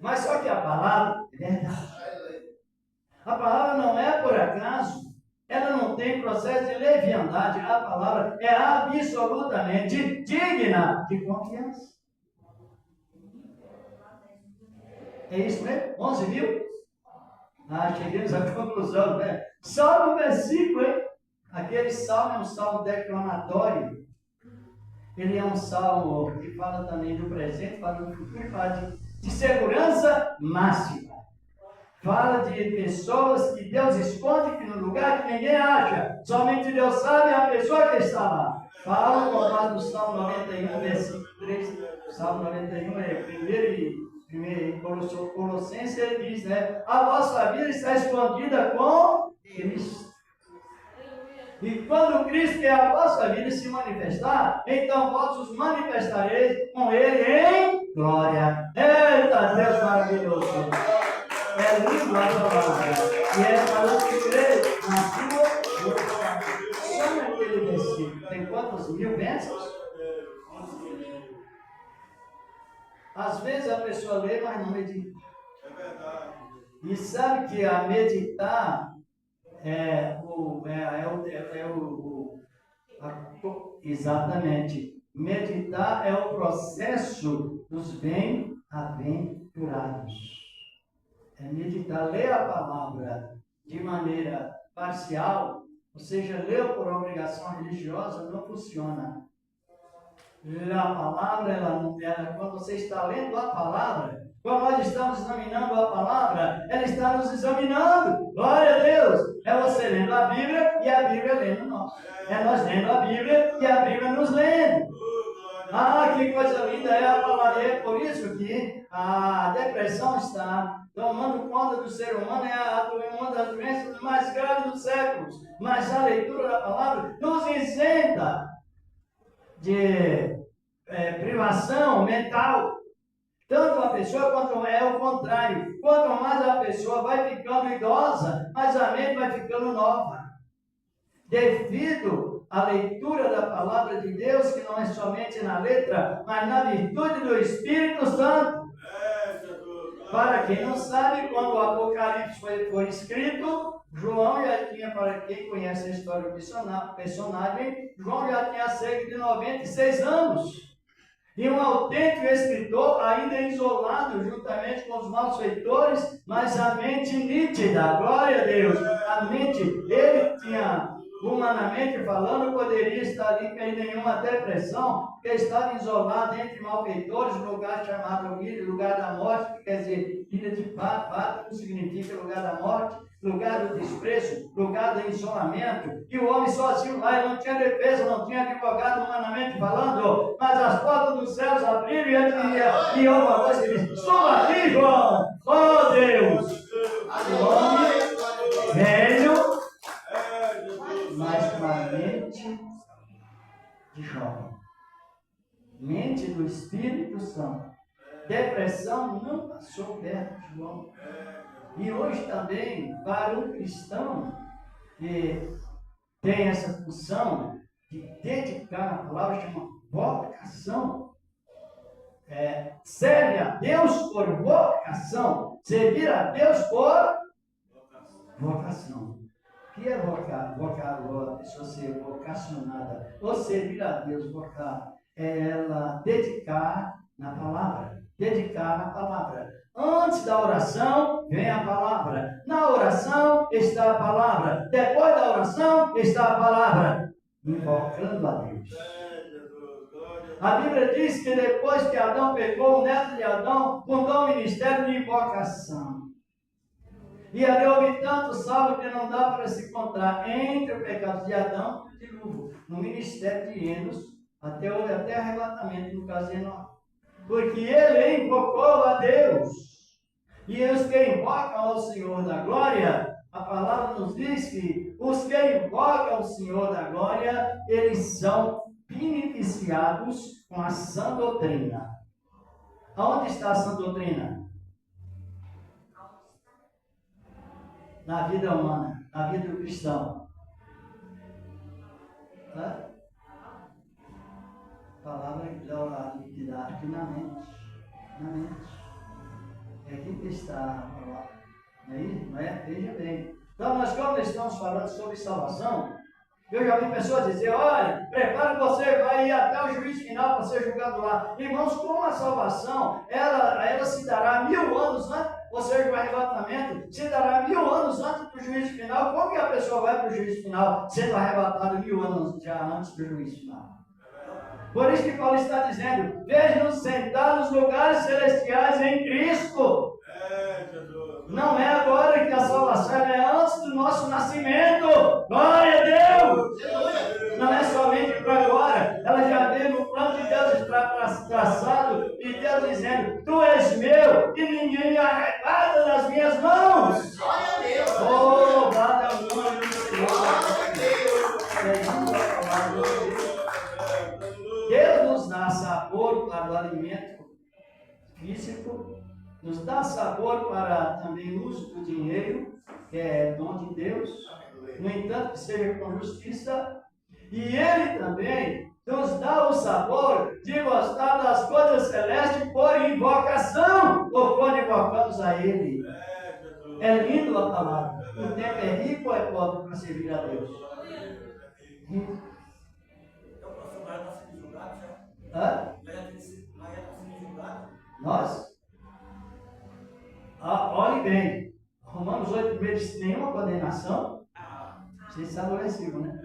Speaker 2: Mas só que a palavra é verdade. A palavra não é por acaso. Ela não tem processo de leviandade. A palavra é absolutamente digna de confiança. É isso mesmo? 11.000? Chegamos à conclusão, né? Só no versículo, hein? Aquele salmo é um salmo declamatório. Ele é um salmo que fala também do presente, fala do futuro, fala de segurança máxima. Fala de pessoas que Deus esconde que no lugar que ninguém acha. Somente Deus sabe a pessoa que está lá. Fala com base no Salmo 91, versículo 3. Salmo 91 é primeiro Colossenses, ele diz, né? A vossa vida está escondida com Cristo. E quando Cristo, que é a vossa vida, se manifestar, então vós os manifestareis com Ele em glória. Eita, Deus maravilhoso! É lindo a palavra. E é para os que creem na sua vontade. Só naquele versículo. Tem quantos mil bênçãos? Às vezes a pessoa lê, mas não medita.
Speaker 1: É verdade.
Speaker 2: E sabe que a meditar exatamente. Meditar é o processo dos bem-aventurados. É meditar, ler a palavra de maneira parcial, ou seja, ler por obrigação religiosa, não funciona. A palavra, quando você está lendo a palavra, quando nós estamos examinando a palavra, ela está nos examinando. Glória a Deus! É você lendo a Bíblia e a Bíblia lendo nós. É nós lendo a Bíblia e a Bíblia nos lendo. Ah, que coisa linda é a palavra. É por isso que a depressão está tomando conta do ser humano. É uma das doenças mais graves dos séculos. Mas a leitura da palavra nos isenta de privação mental. Tanto a pessoa quanto é o contrário. Quanto mais a pessoa vai ficando idosa, mais a mente vai ficando nova. Devido à leitura da palavra de Deus, que não é somente na letra, mas na virtude do Espírito Santo. Para quem não sabe, quando o Apocalipse foi escrito, João já tinha, para quem conhece a história do personagem, João já tinha cerca de 96 anos. E um autêntico escritor, ainda isolado juntamente com os malfeitores, mas a mente nítida, glória a Deus. A mente, ele tinha, humanamente falando, poderia estar ali sem nenhuma depressão, porque estava isolado entre malfeitores, um lugar chamado Ilha, lugar da morte, que quer dizer, ilha de Pátamo significa lugar da morte, lugar do desprezo, lugar do isolamento, e o homem sozinho lá, ele não tinha defesa, não tinha advogado humanamente falando, mas as portas dos céus abriram e ele dizia, e uma voz que disse, suba aqui, João, oh Deus! O homem velho, mas com a mente de jovem, mente do Espírito Santo. Depressão não passou perto de João. E hoje também, para um cristão que tem essa função de dedicar a palavra, chama vocação, serve a Deus por vocação, servir a Deus por vocação. O que é vocar? Vocar, a pessoa ser vocacionada, ou servir a Deus, vocar, é ela dedicar na palavra, dedicar na palavra. Antes da oração, vem a palavra. Na oração está a palavra. Depois da oração está a palavra. Invocando a Deus. A Bíblia diz que depois que Adão pecou, o neto de Adão fundou o ministério de invocação. E ali houve tanto salvo que não dá para se encontrar entre o pecado de Adão e o dilúvio. No ministério de Enos, até arrebatamento, no caso de Enoque. Porque ele invocou a Deus. E os que invocam ao Senhor da glória, a palavra nos diz que os que invocam ao Senhor da glória, eles são beneficiados com a sã doutrina. Aonde está a sã doutrina? Na vida humana, na vida do cristão. Palavra que dá aqui na mente. Na mente. É aqui que está a palavra. Não é isso? Não é? Veja bem. Então, nós, quando estamos falando sobre salvação, eu já vi pessoas dizer, olha, prepara, você vai ir até o juízo final para ser julgado lá. Irmãos, como a salvação, ela se dará 1000 anos antes, ou seja, o arrebatamento se dará 1000 anos antes do juízo final. Como que a pessoa vai para o juízo final sendo arrebatada 1000 anos já antes do juízo final? Por isso que Paulo está dizendo, veja-nos sentar nos lugares celestiais em Cristo. Não é agora que a salvação é antes do nosso nascimento. Glória a Deus! Não é somente para agora. Ela já veio no plano de Deus traçado e Deus dizendo, tu és meu e ninguém me arrebata das minhas mãos.
Speaker 3: Glória a Deus!
Speaker 2: Oh, glória ao nome do Senhor. Deus nos dá sabor para o alimento físico, nos dá sabor para também o uso do dinheiro, que é dom de Deus, no entanto que seja com justiça, e Ele também nos dá o sabor de gostar das coisas celestes por invocação, ou quando invocamos a Ele. É lindo a palavra. O tempo é rico ou é pobre para servir a Deus? Rico. Nós? Olhe bem, Romanos 8 diz nenhuma condenação. Vocês sabem o versículo, né?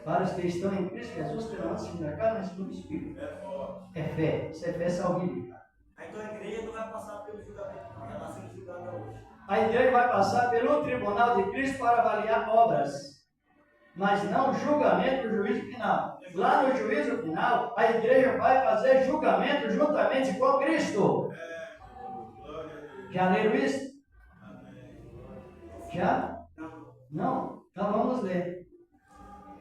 Speaker 2: Para os que estão em Cristo Jesus, que não se da carne, mas do Espírito.
Speaker 1: É forte.
Speaker 2: É fé. Isso é fé salvífica.
Speaker 6: Então a igreja não vai passar pelo julgamento, não. Já está sendo julgada hoje.
Speaker 2: A igreja vai passar pelo tribunal de Cristo para avaliar obras, mas não julgamento do juízo final. Lá no juízo final, a igreja vai fazer julgamento juntamente com Cristo.
Speaker 1: Glória a Deus.
Speaker 2: Já leram isso?
Speaker 1: Amém.
Speaker 2: Já?
Speaker 6: Não.
Speaker 2: Não? Então vamos ler.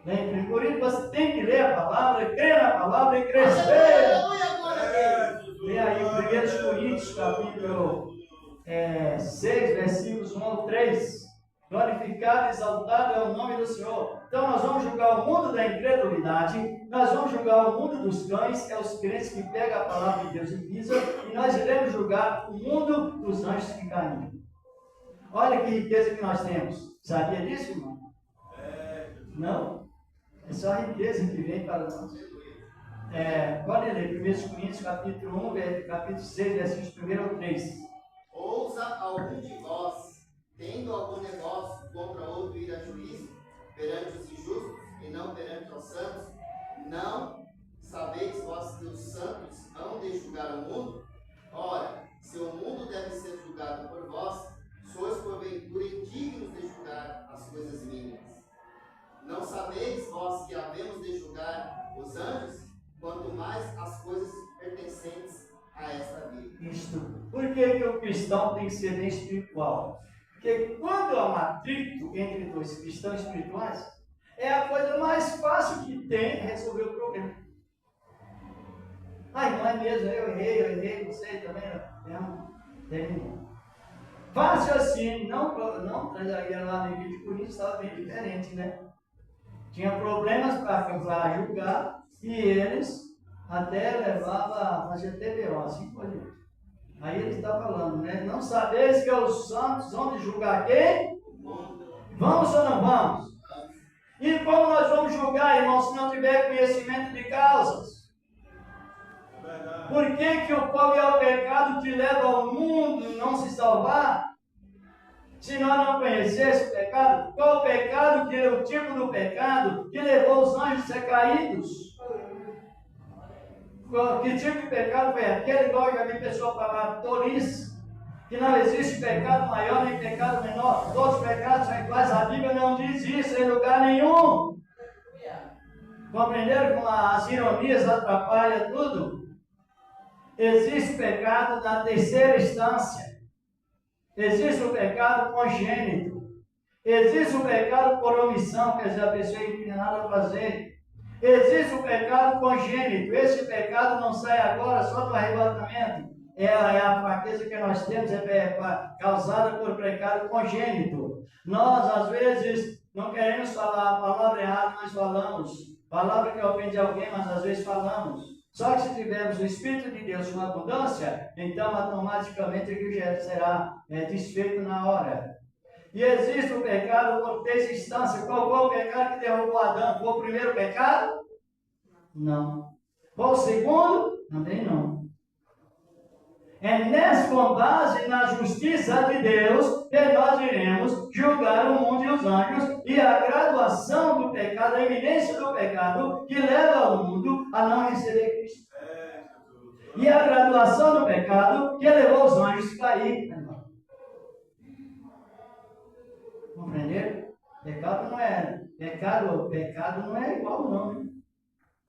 Speaker 2: Lembre, por isso você tem que ler a palavra, crer na palavra e crescer.
Speaker 3: Aleluia, glória a Deus.
Speaker 2: Lê aí 1 Coríntios, capítulo 6, versículos 1 ao 3. Glorificado e exaltado é o nome do Senhor. Então nós vamos julgar o mundo da incredulidade, nós vamos julgar o mundo dos cães, é os crentes que pegam a palavra de Deus e pisam, e nós iremos julgar o mundo dos anjos que caíram. Olha que riqueza que nós temos. Sabia disso, irmão? Não? É só a riqueza que vem para nós. Pode ler 1 Coríntios, capítulo 1, capítulo 6, versículos 1 ao 3.
Speaker 3: Ousa algum de vós, tendo algum negócio contra outro, ir a juízo perante os injustos e não perante os santos? Não sabeis vós que os santos hão de julgar o mundo? Ora, se o mundo deve ser julgado por vós, sois porventura indignos de julgar as coisas mínimas. Não sabeis vós que havemos de julgar os anjos, quanto mais as coisas pertencentes a esta vida?
Speaker 2: Isto. Por que o cristão tem que ser bem espiritual? Porque quando há um atrito entre dois cristãos espirituais, é a coisa mais fácil que tem resolver o problema. Não é mesmo, eu errei, você também não. Terminou. Fácil assim, não, lá no vídeo de Coríntios estava bem diferente, né? Tinha problemas para julgar e eles até levavam a fazer TBO, assim por diante. Aí ele está falando, né? Não sabeis que os santos vão julgar quem? Vamos ou não vamos? E como nós vamos julgar, irmão, se não tiver conhecimento de causas? Por que o povo é o pecado que leva ao mundo não se salvar? Se nós não conhecêssemos o pecado, qual o pecado que é o tipo do pecado que levou os anjos a ser caídos? Que tipo de pecado foi aquele? Igual eu já vi pessoa falar tolice, que não existe pecado maior nem pecado menor, todos os pecados são iguais, a Bíblia não diz isso em lugar nenhum. Compreenderam como as ironias atrapalham tudo? Existe pecado na terceira instância. Existe o pecado congênito. Existe o pecado por omissão, quer dizer, a pessoa é inclinada a fazer. Existe o pecado congênito. Esse pecado não sai agora só do arrebatamento. É a fraqueza que nós temos, causada por pecado congênito. Nós, às vezes, não queremos falar a palavra errada, nós falamos. Palavra que ofende alguém, mas às vezes falamos. Só que se tivermos o Espírito de Deus com abundância, então automaticamente ele já será desfeito na hora. E existe o pecado por terceira instância. Qual foi o pecado que derrubou Adão? Foi o primeiro pecado? Não. Qual o segundo? Também não. É nessa com base na justiça de Deus que nós iremos julgar o mundo e os anjos e a graduação do pecado, a iminência do pecado que leva o mundo a não receber Cristo. E a graduação do pecado que levou os anjos a cair. Compreenderam? Pecado não é igual não. Hein?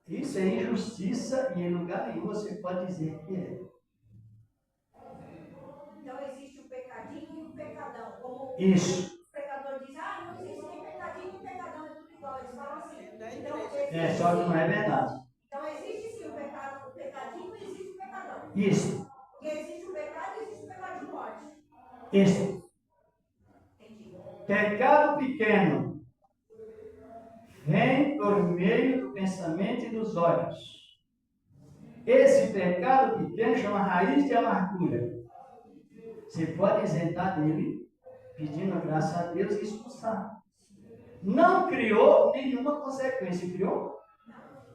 Speaker 2: Isso é injustiça e em lugar nenhum você pode dizer que é.
Speaker 4: Então existe o pecadinho e o pecadão. Como
Speaker 2: Isso.
Speaker 4: o pecador diz, não existe nem pecadinho nem pecadão, é tudo igual. Eles falam assim. Então,
Speaker 2: Só que não é verdade.
Speaker 4: Então existe sim o pecadinho e existe o pecadão.
Speaker 2: Isso.
Speaker 4: E existe o pecado e existe o pecado de morte.
Speaker 2: Isso.
Speaker 4: Entendi.
Speaker 2: Pecado pequeno vem por meio do pensamento e dos olhos. Esse pecado pequeno chama raiz de amargura. Você pode isentar dele, pedindo a graça a Deus e expulsar. Não criou nenhuma consequência. Criou?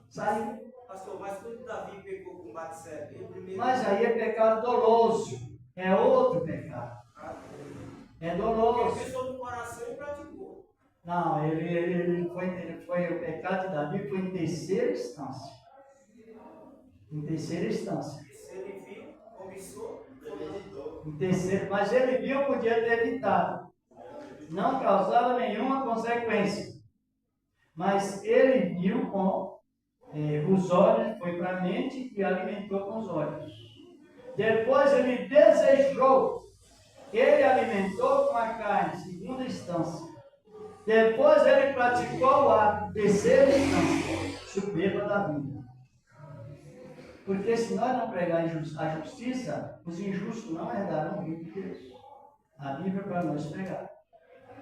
Speaker 2: Saiu.
Speaker 6: Pastor, mas quando Davi pecou com Batseba,
Speaker 2: Mas aí é pecado doloso. É outro pecado. É
Speaker 6: Ele
Speaker 2: doloso.
Speaker 6: pensou no coração e praticou.
Speaker 2: Não, o pecado de Davi foi em terceira instância. Em terceira instância.
Speaker 6: Se ele viu, cobiçou,
Speaker 3: Premeditou.
Speaker 2: Em terceiro, mas ele viu, podia ter evitado. Não causava nenhuma consequência. Mas ele viu com os olhos, foi para a mente e alimentou com os olhos. Depois ele desejou, ele alimentou com a carne, segunda instância. Depois ele praticou o ato, terceira instância, soberba da vida. Porque se nós não pregarmos a justiça, os injustos não herdarão o reino de Deus. A Bíblia é para nós pregar.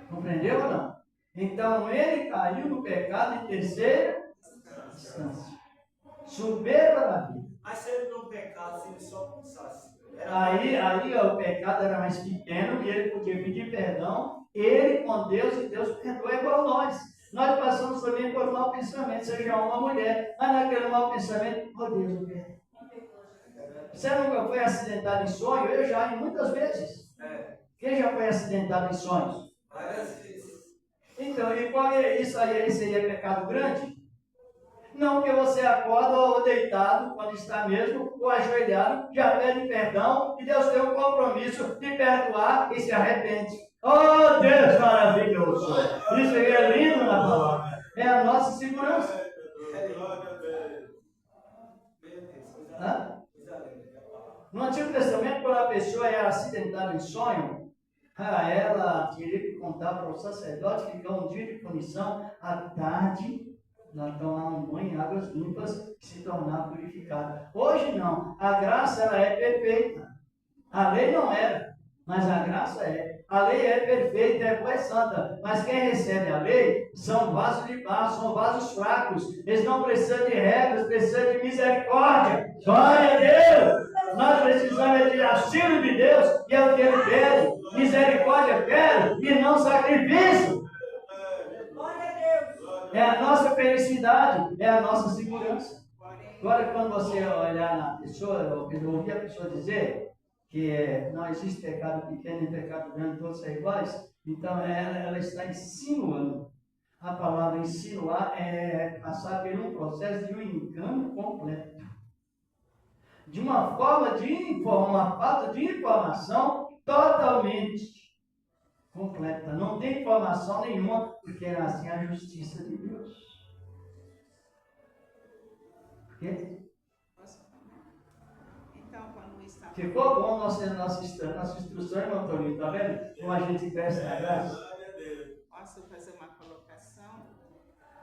Speaker 2: Compreendeu ou não? Então ele caiu no pecado em terceira instância. Soberba da vida.
Speaker 6: mas se ele não pecasse, se ele só pensasse.
Speaker 2: Aí o pecado era mais pequeno e ele podia pedir perdão, ele com Deus, e Deus perdoa igual nós. Nós passamos também por mau pensamento, seja uma mulher, mas naquele mau pensamento, oh Deus, eu perdoo. Você nunca foi acidentado em sonho? Eu já, e muitas vezes. Quem já foi acidentado em sonhos?
Speaker 6: Várias vezes.
Speaker 2: Então, e qual é isso aí? Esse aí é pecado grande? Não, porque você acorda ou deitado, quando está mesmo, ou ajoelhado, já pede perdão, e Deus tem um compromisso de perdoar e se arrepende. Oh, Deus maravilhoso! Isso aí é lindo na palavra. É a nossa segurança. Hã? No Antigo Testamento, quando a pessoa era acidentada em sonho, ela teria que contar para o sacerdote, ficar um dia de punição, à tarde, nós tomar um banho em águas limpas e se tornar purificado. Hoje não, a graça ela é perfeita. A lei não era, mas a graça é. A lei é perfeita, é boa e santa, mas quem recebe a lei são vasos de barro, são vasos fracos. Eles não precisam de regras, precisam de misericórdia. Glória a Deus! Nós precisamos de auxílio de Deus, e é o que Ele pede. Misericórdia quero e não sacrifício. É a nossa felicidade, é a nossa segurança. Agora, quando você olhar na pessoa, eu ouvi a pessoa dizer que não existe pecado pequeno e pecado grande, todos são iguais, então ela está insinuando. A palavra insinuar é passar por um processo de um engano completo. De uma forma uma falta de informação totalmente completa. Não tem informação nenhuma, porque é assim a justiça de Deus. Porque
Speaker 5: Então, quando está...
Speaker 2: ficou bom nossa instrução, irmão Toninho, tá vendo? Como a gente cresce na graça.
Speaker 5: Posso fazer uma colocação?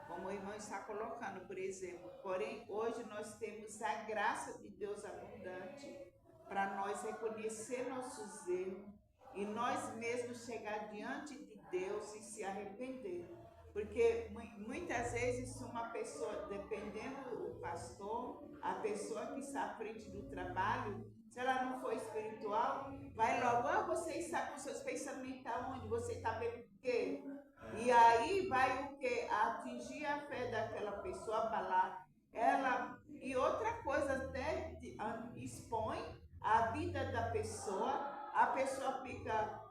Speaker 5: Como o irmão está colocando, por exemplo, porém, hoje nós temos a graça de Deus abundante para nós reconhecer nossos erros e nós mesmos chegar diante de Deus e se arrepender. Porque muitas vezes uma pessoa, dependendo do pastor, a pessoa que está à frente do trabalho, se ela não for espiritual, vai logo, você está com seus pensamentos aonde? Você está vendo o quê? E aí vai o quê? Atingir a fé daquela pessoa, abalar ela. E outra coisa, até expõe a vida da pessoa, a pessoa fica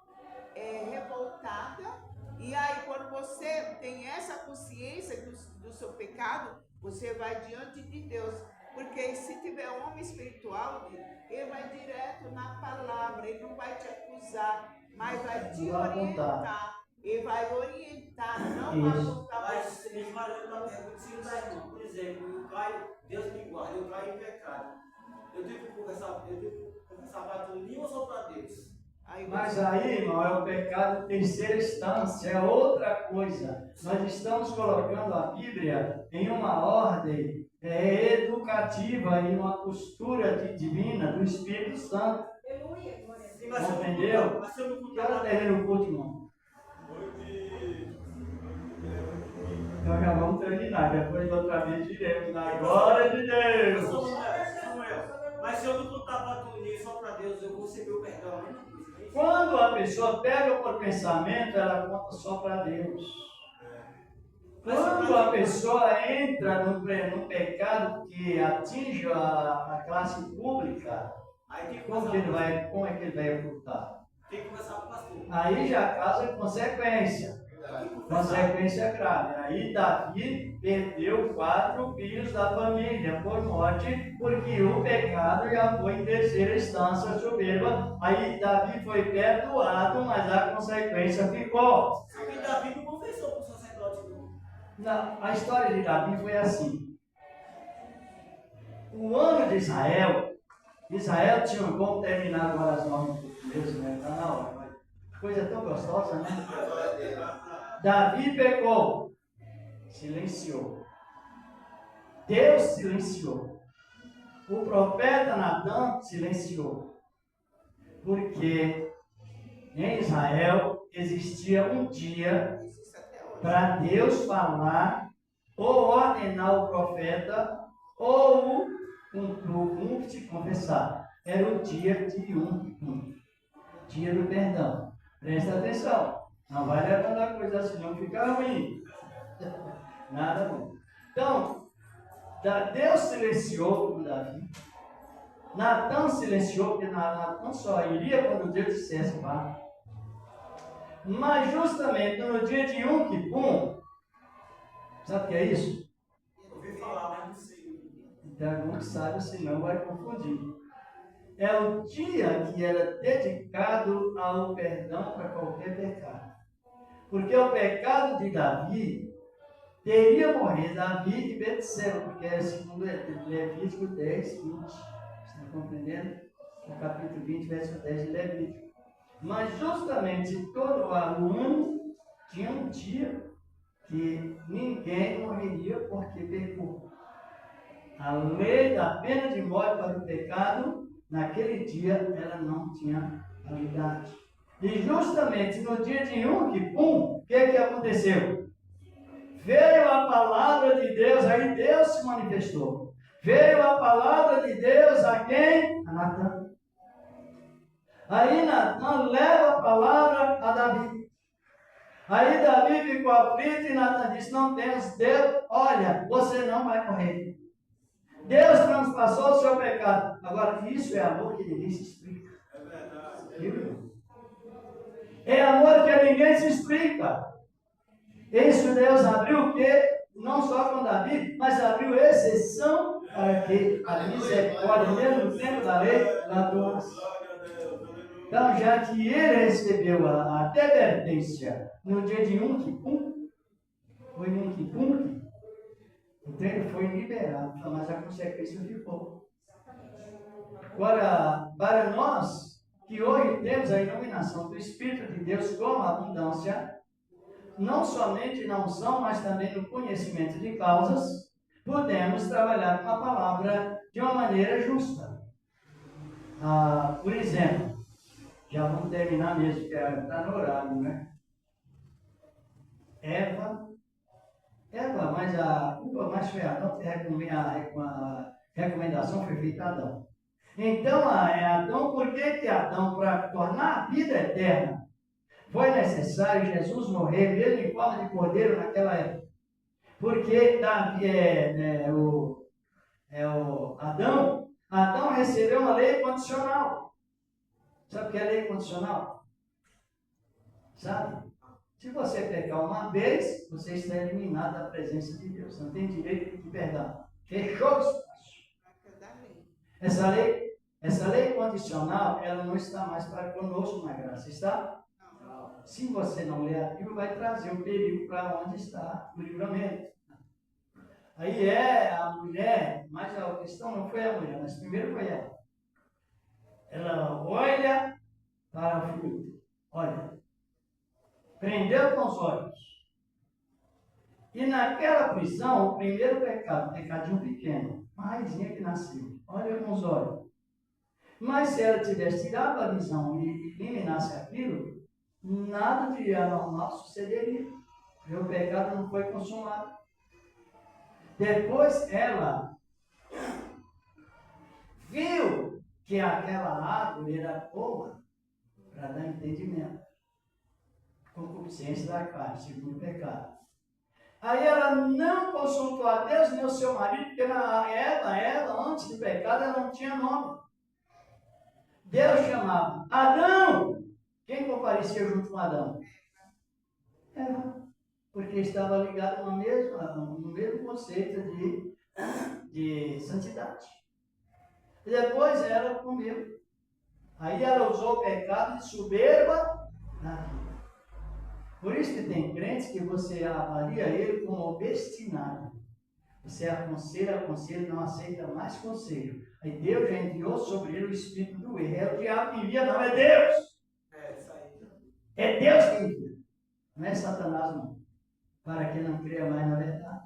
Speaker 5: revoltada. E aí, quando você tem essa consciência do seu pecado, você vai diante de Deus. Porque se tiver um homem espiritual, ele vai direto na palavra, ele não vai te acusar, mas vai te orientar. Ele vai orientar, não apontar
Speaker 6: Mas
Speaker 5: você.
Speaker 6: me falando uma pergunta, se o irmão, por exemplo, eu caio, Deus me guarda, eu caio em pecado. Eu devo confessar para tudo, nem ou só para Deus?
Speaker 2: Mas aí, irmão, é o pecado terceira instância, é outra coisa. Nós estamos colocando a Bíblia em uma ordem educativa e uma postura divina do Espírito Santo.
Speaker 6: Sim, mas
Speaker 2: Entendeu?
Speaker 6: Mas se eu não
Speaker 2: Ela
Speaker 6: contar
Speaker 2: termina o culto, irmão. Então já vamos terminar, depois outra vez diremos na glória de Deus.
Speaker 6: Samuel, mas se eu não contar para tu, nem só para Deus, eu vou receber o perdão, né?
Speaker 2: Quando a pessoa pega por pensamento, ela conta só para Deus. Quando a pessoa entra num pecado que atinge a classe pública, como é que ele vai ocultar?
Speaker 6: Tem que começar com o pastor.
Speaker 2: Aí já causa consequência. Consequência grave. Aí Davi perdeu 4 filhos da família por morte, porque o pecado já foi em terceira instância soberba. Aí Davi foi perdoado, mas a consequência ficou.
Speaker 6: Só que Davi não confessou para o sacerdote, não.
Speaker 2: Não, a história de Davi foi assim. O ano de Israel tinha, vamos terminar agora as normas portuguesas, né? Está na hora, mas coisa tão gostosa, né? Davi pecou, silenciou. Deus silenciou. O profeta Natan silenciou. Porque em Israel existia um dia
Speaker 5: Existe até hoje.
Speaker 2: para Deus falar ou ordenar o profeta ou se confessar. Era o dia de Yom Kippur, dia do perdão. Presta atenção, não vai levando a coisa assim, não fica ruim. Nada bom. Então, Deus silenciou o Davi. Natan silenciou, porque Natan só iria quando Deus dissesse vá. Mas justamente no dia de Yom Kippur, sabe o que é isso?
Speaker 6: Ouvi falar, mas não sei.
Speaker 2: Então, algum que sabe, senão vai confundir. É o dia que era dedicado ao perdão para qualquer pecado. Porque o pecado de Davi teria morrido Davi e Betseba, porque é segundo Levítico 10, 20. Está compreendendo? No capítulo 20, verso 10 de Levítico. Mas justamente todo ano tinha um dia que ninguém morreria porque pecou. A lei da pena de morte para o pecado, naquele dia, ela não tinha validade. E justamente no dia de Yom Kippur, o que aconteceu? Veio a palavra de Deus, aí Deus se manifestou. Veio a palavra de Deus a quem? A Natan. Aí Natan leva a palavra a Davi. Aí Davi ficou aflito e Natan disse, não tens Deus, olha, você não vai morrer. Deus transpassou o seu pecado. Agora, isso é amor que ninguém se explica.
Speaker 1: É verdade.
Speaker 2: Viu? É amor que ninguém se explica. Isso Deus abriu o quê? Não só com Davi, mas abriu exceção para que a misericórdia, mesmo no tempo da lei, atuasse. Então, já que ele recebeu a advertência no dia de Yom Kippur, foi Yom Kippur, então ele foi liberado, mas a consequência ficou. Agora, para nós, que hoje temos a iluminação do Espírito de Deus com abundância, não somente na unção, mas também no conhecimento de causas, podemos trabalhar com a palavra de uma maneira justa. Por exemplo, já vamos terminar mesmo, que está no horário, né? Eva, mas a culpa mais foi Adão, a recomendação foi feita a Adão. Então, Adão, por que Adão, para tornar a vida eterna, foi necessário Jesus morrer mesmo em forma de cordeiro naquela época? Porque Adão recebeu uma lei condicional. Sabe o que é lei condicional? Sabe? Se você pecar uma vez, você está eliminado da presença de Deus. Você não tem direito de perdão. Fechou o espaço. Essa lei condicional, ela não está mais para conosco na graça. Está? Não. Se você não ler a Bíblia, vai trazer o perigo para onde está o livramento. Aí a mulher, mas a questão não foi a mulher, mas primeiro foi ela. Ela olha para o fruto. Olha. Prendeu com os olhos. E naquela prisão, o primeiro pecado, pecadinho pequeno, uma raizinha que nasceu, olha com os olhos. Mas se ela tivesse tirado a visão e eliminasse aquilo, nada de anormal sucederia. Porque o pecado não foi consumado. Depois ela viu que aquela árvore era boa para dar entendimento. Concupiscência da carne, segundo o pecado. Aí ela não consultou a Deus nem o seu marido, porque ela, antes do pecado, ela não tinha nome. Deus chamava Adão. Quem comparecia junto com Adão? Eva. porque estava ligado no mesmo conceito de santidade. E depois ela comeu. Aí ela usou o pecado de soberba na vida. Por isso que tem crentes que você avalia ele como obstinado. Você aconselha, não aceita mais conselho. Aí Deus já enviou sobre ele o espírito do erro. É o diabo que envia, não é Deus.
Speaker 6: Isso aí.
Speaker 2: É Deus que envia. Não é Satanás, não. Para quem não crê mais na verdade.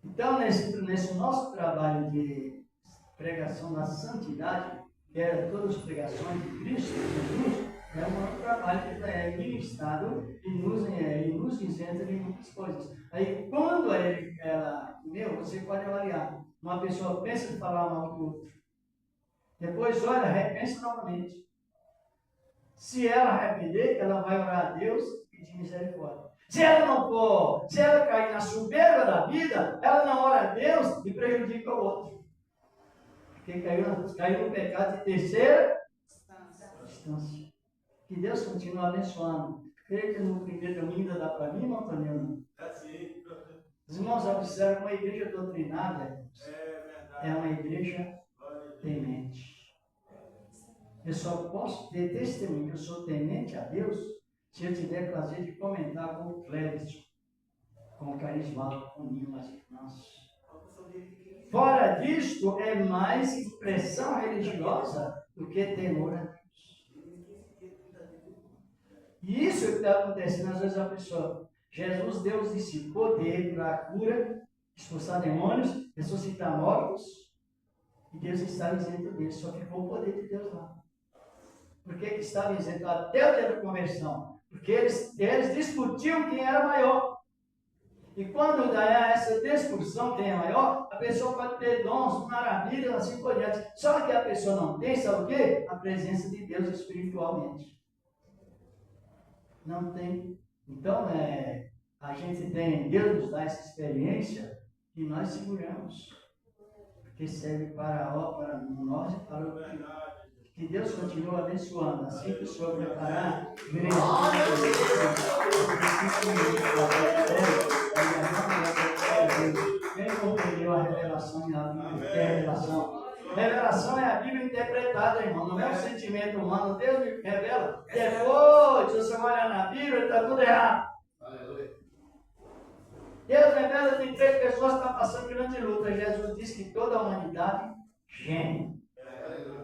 Speaker 2: Então, nesse nosso trabalho de pregação da santidade, que era todas as pregações de Cristo Jesus, é um trabalho que é ministrado e nos isenta de muitas coisas. Aí, quando ela comeu, você pode avaliar. Uma pessoa pensa em falar mal do outro. Depois, olha, repensa novamente. Se ela arrepender, ela vai orar a Deus e pedir misericórdia. Se ela cair na soberba da vida, ela não ora a Deus e prejudica o outro. Porque caiu no pecado de terceira instância. Que Deus continue abençoando. Creio que no primeiro domingo ainda dá para mim, não, Antônio?
Speaker 1: Sim.
Speaker 2: Os irmãos observam uma igreja doutrinária.
Speaker 1: É verdade.
Speaker 2: É uma igreja temente. Eu só posso ter testemunho que eu sou temente a Deus se eu tiver prazer de comentar com o Clériston, com o Carismático, com o Nilo, as irmãs. Fora disto, é mais expressão religiosa do que temor a Deus. E isso é o que está acontecendo às vezes a pessoa. Jesus, Deus disse poder para a cura, expulsar demônios, ressuscitar mortos, e Deus estava isento dele, só ficou o poder de Deus lá. Por que estava isento até o dia da conversão? Porque eles discutiam quem era maior. E quando dá essa discussão quem é maior, a pessoa pode ter dons, maravilhas, assim por diante. Só que a pessoa não tem, sabe o quê? A presença de Deus espiritualmente. Não tem. Então, a gente tem, Deus nos dá essa experiência e nós seguramos. Porque serve para nós e para o outro. Que Deus continue abençoando. Assim que o Senhor preparar, quem compreendeu a revelação e a Bíblia? Que é a revelação? Revelação é a Bíblia interpretada, irmão. Não é um sentimento humano. Deus me revela. Depois, se você olhar na Bíblia, está tudo errado. Deus revela que 3 pessoas estão passando grande luta. Jesus disse que toda a humanidade geme.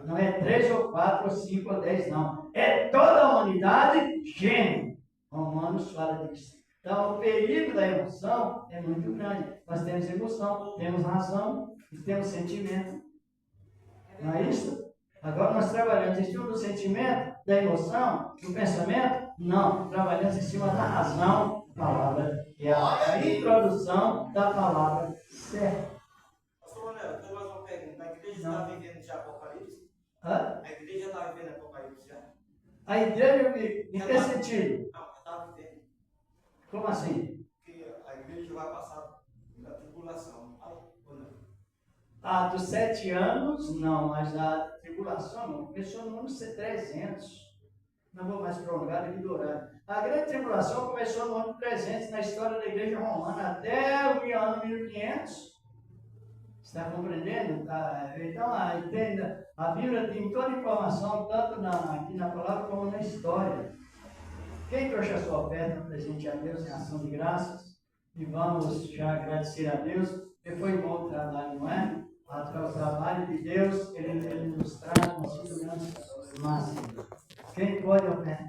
Speaker 2: Não é 3 ou 4 ou 5 ou 10, não. É toda a humanidade geme. Romanos fala disso. Então, o perigo da emoção é muito grande. Nós temos emoção, temos razão e temos sentimento. Não é isso? Agora nós trabalhamos em cima do sentimento, da emoção, do pensamento? Não. Trabalhamos em cima da razão, palavra. Que é a introdução da palavra certa.
Speaker 6: Pastor Manuel, eu tenho mais uma pergunta. A igreja está vivendo já Apocalipse?
Speaker 2: Hã?
Speaker 6: A igreja está vivendo Apocalipse já?
Speaker 2: A igreja, em que sentido?
Speaker 6: Não, está vivendo.
Speaker 2: Como assim?
Speaker 6: Porque a igreja vai passar pela tribulação.
Speaker 2: A dos 7 anos, não, mas a tribulação não. Começou no ano 300. Não vou mais prolongar aqui do horário. A grande tribulação começou no ano 300, na história da igreja romana, até o ano 1500. Está compreendendo? Então, a Bíblia tem toda a informação, tanto aqui na palavra como na história. Quem trouxe a sua oferta, presente a Deus em ação de graças, e vamos já agradecer a Deus, porque foi um bom trabalho, não é? O trabalho de Deus, Ele nos traz uma segurança máxima. Quem pode ofertar?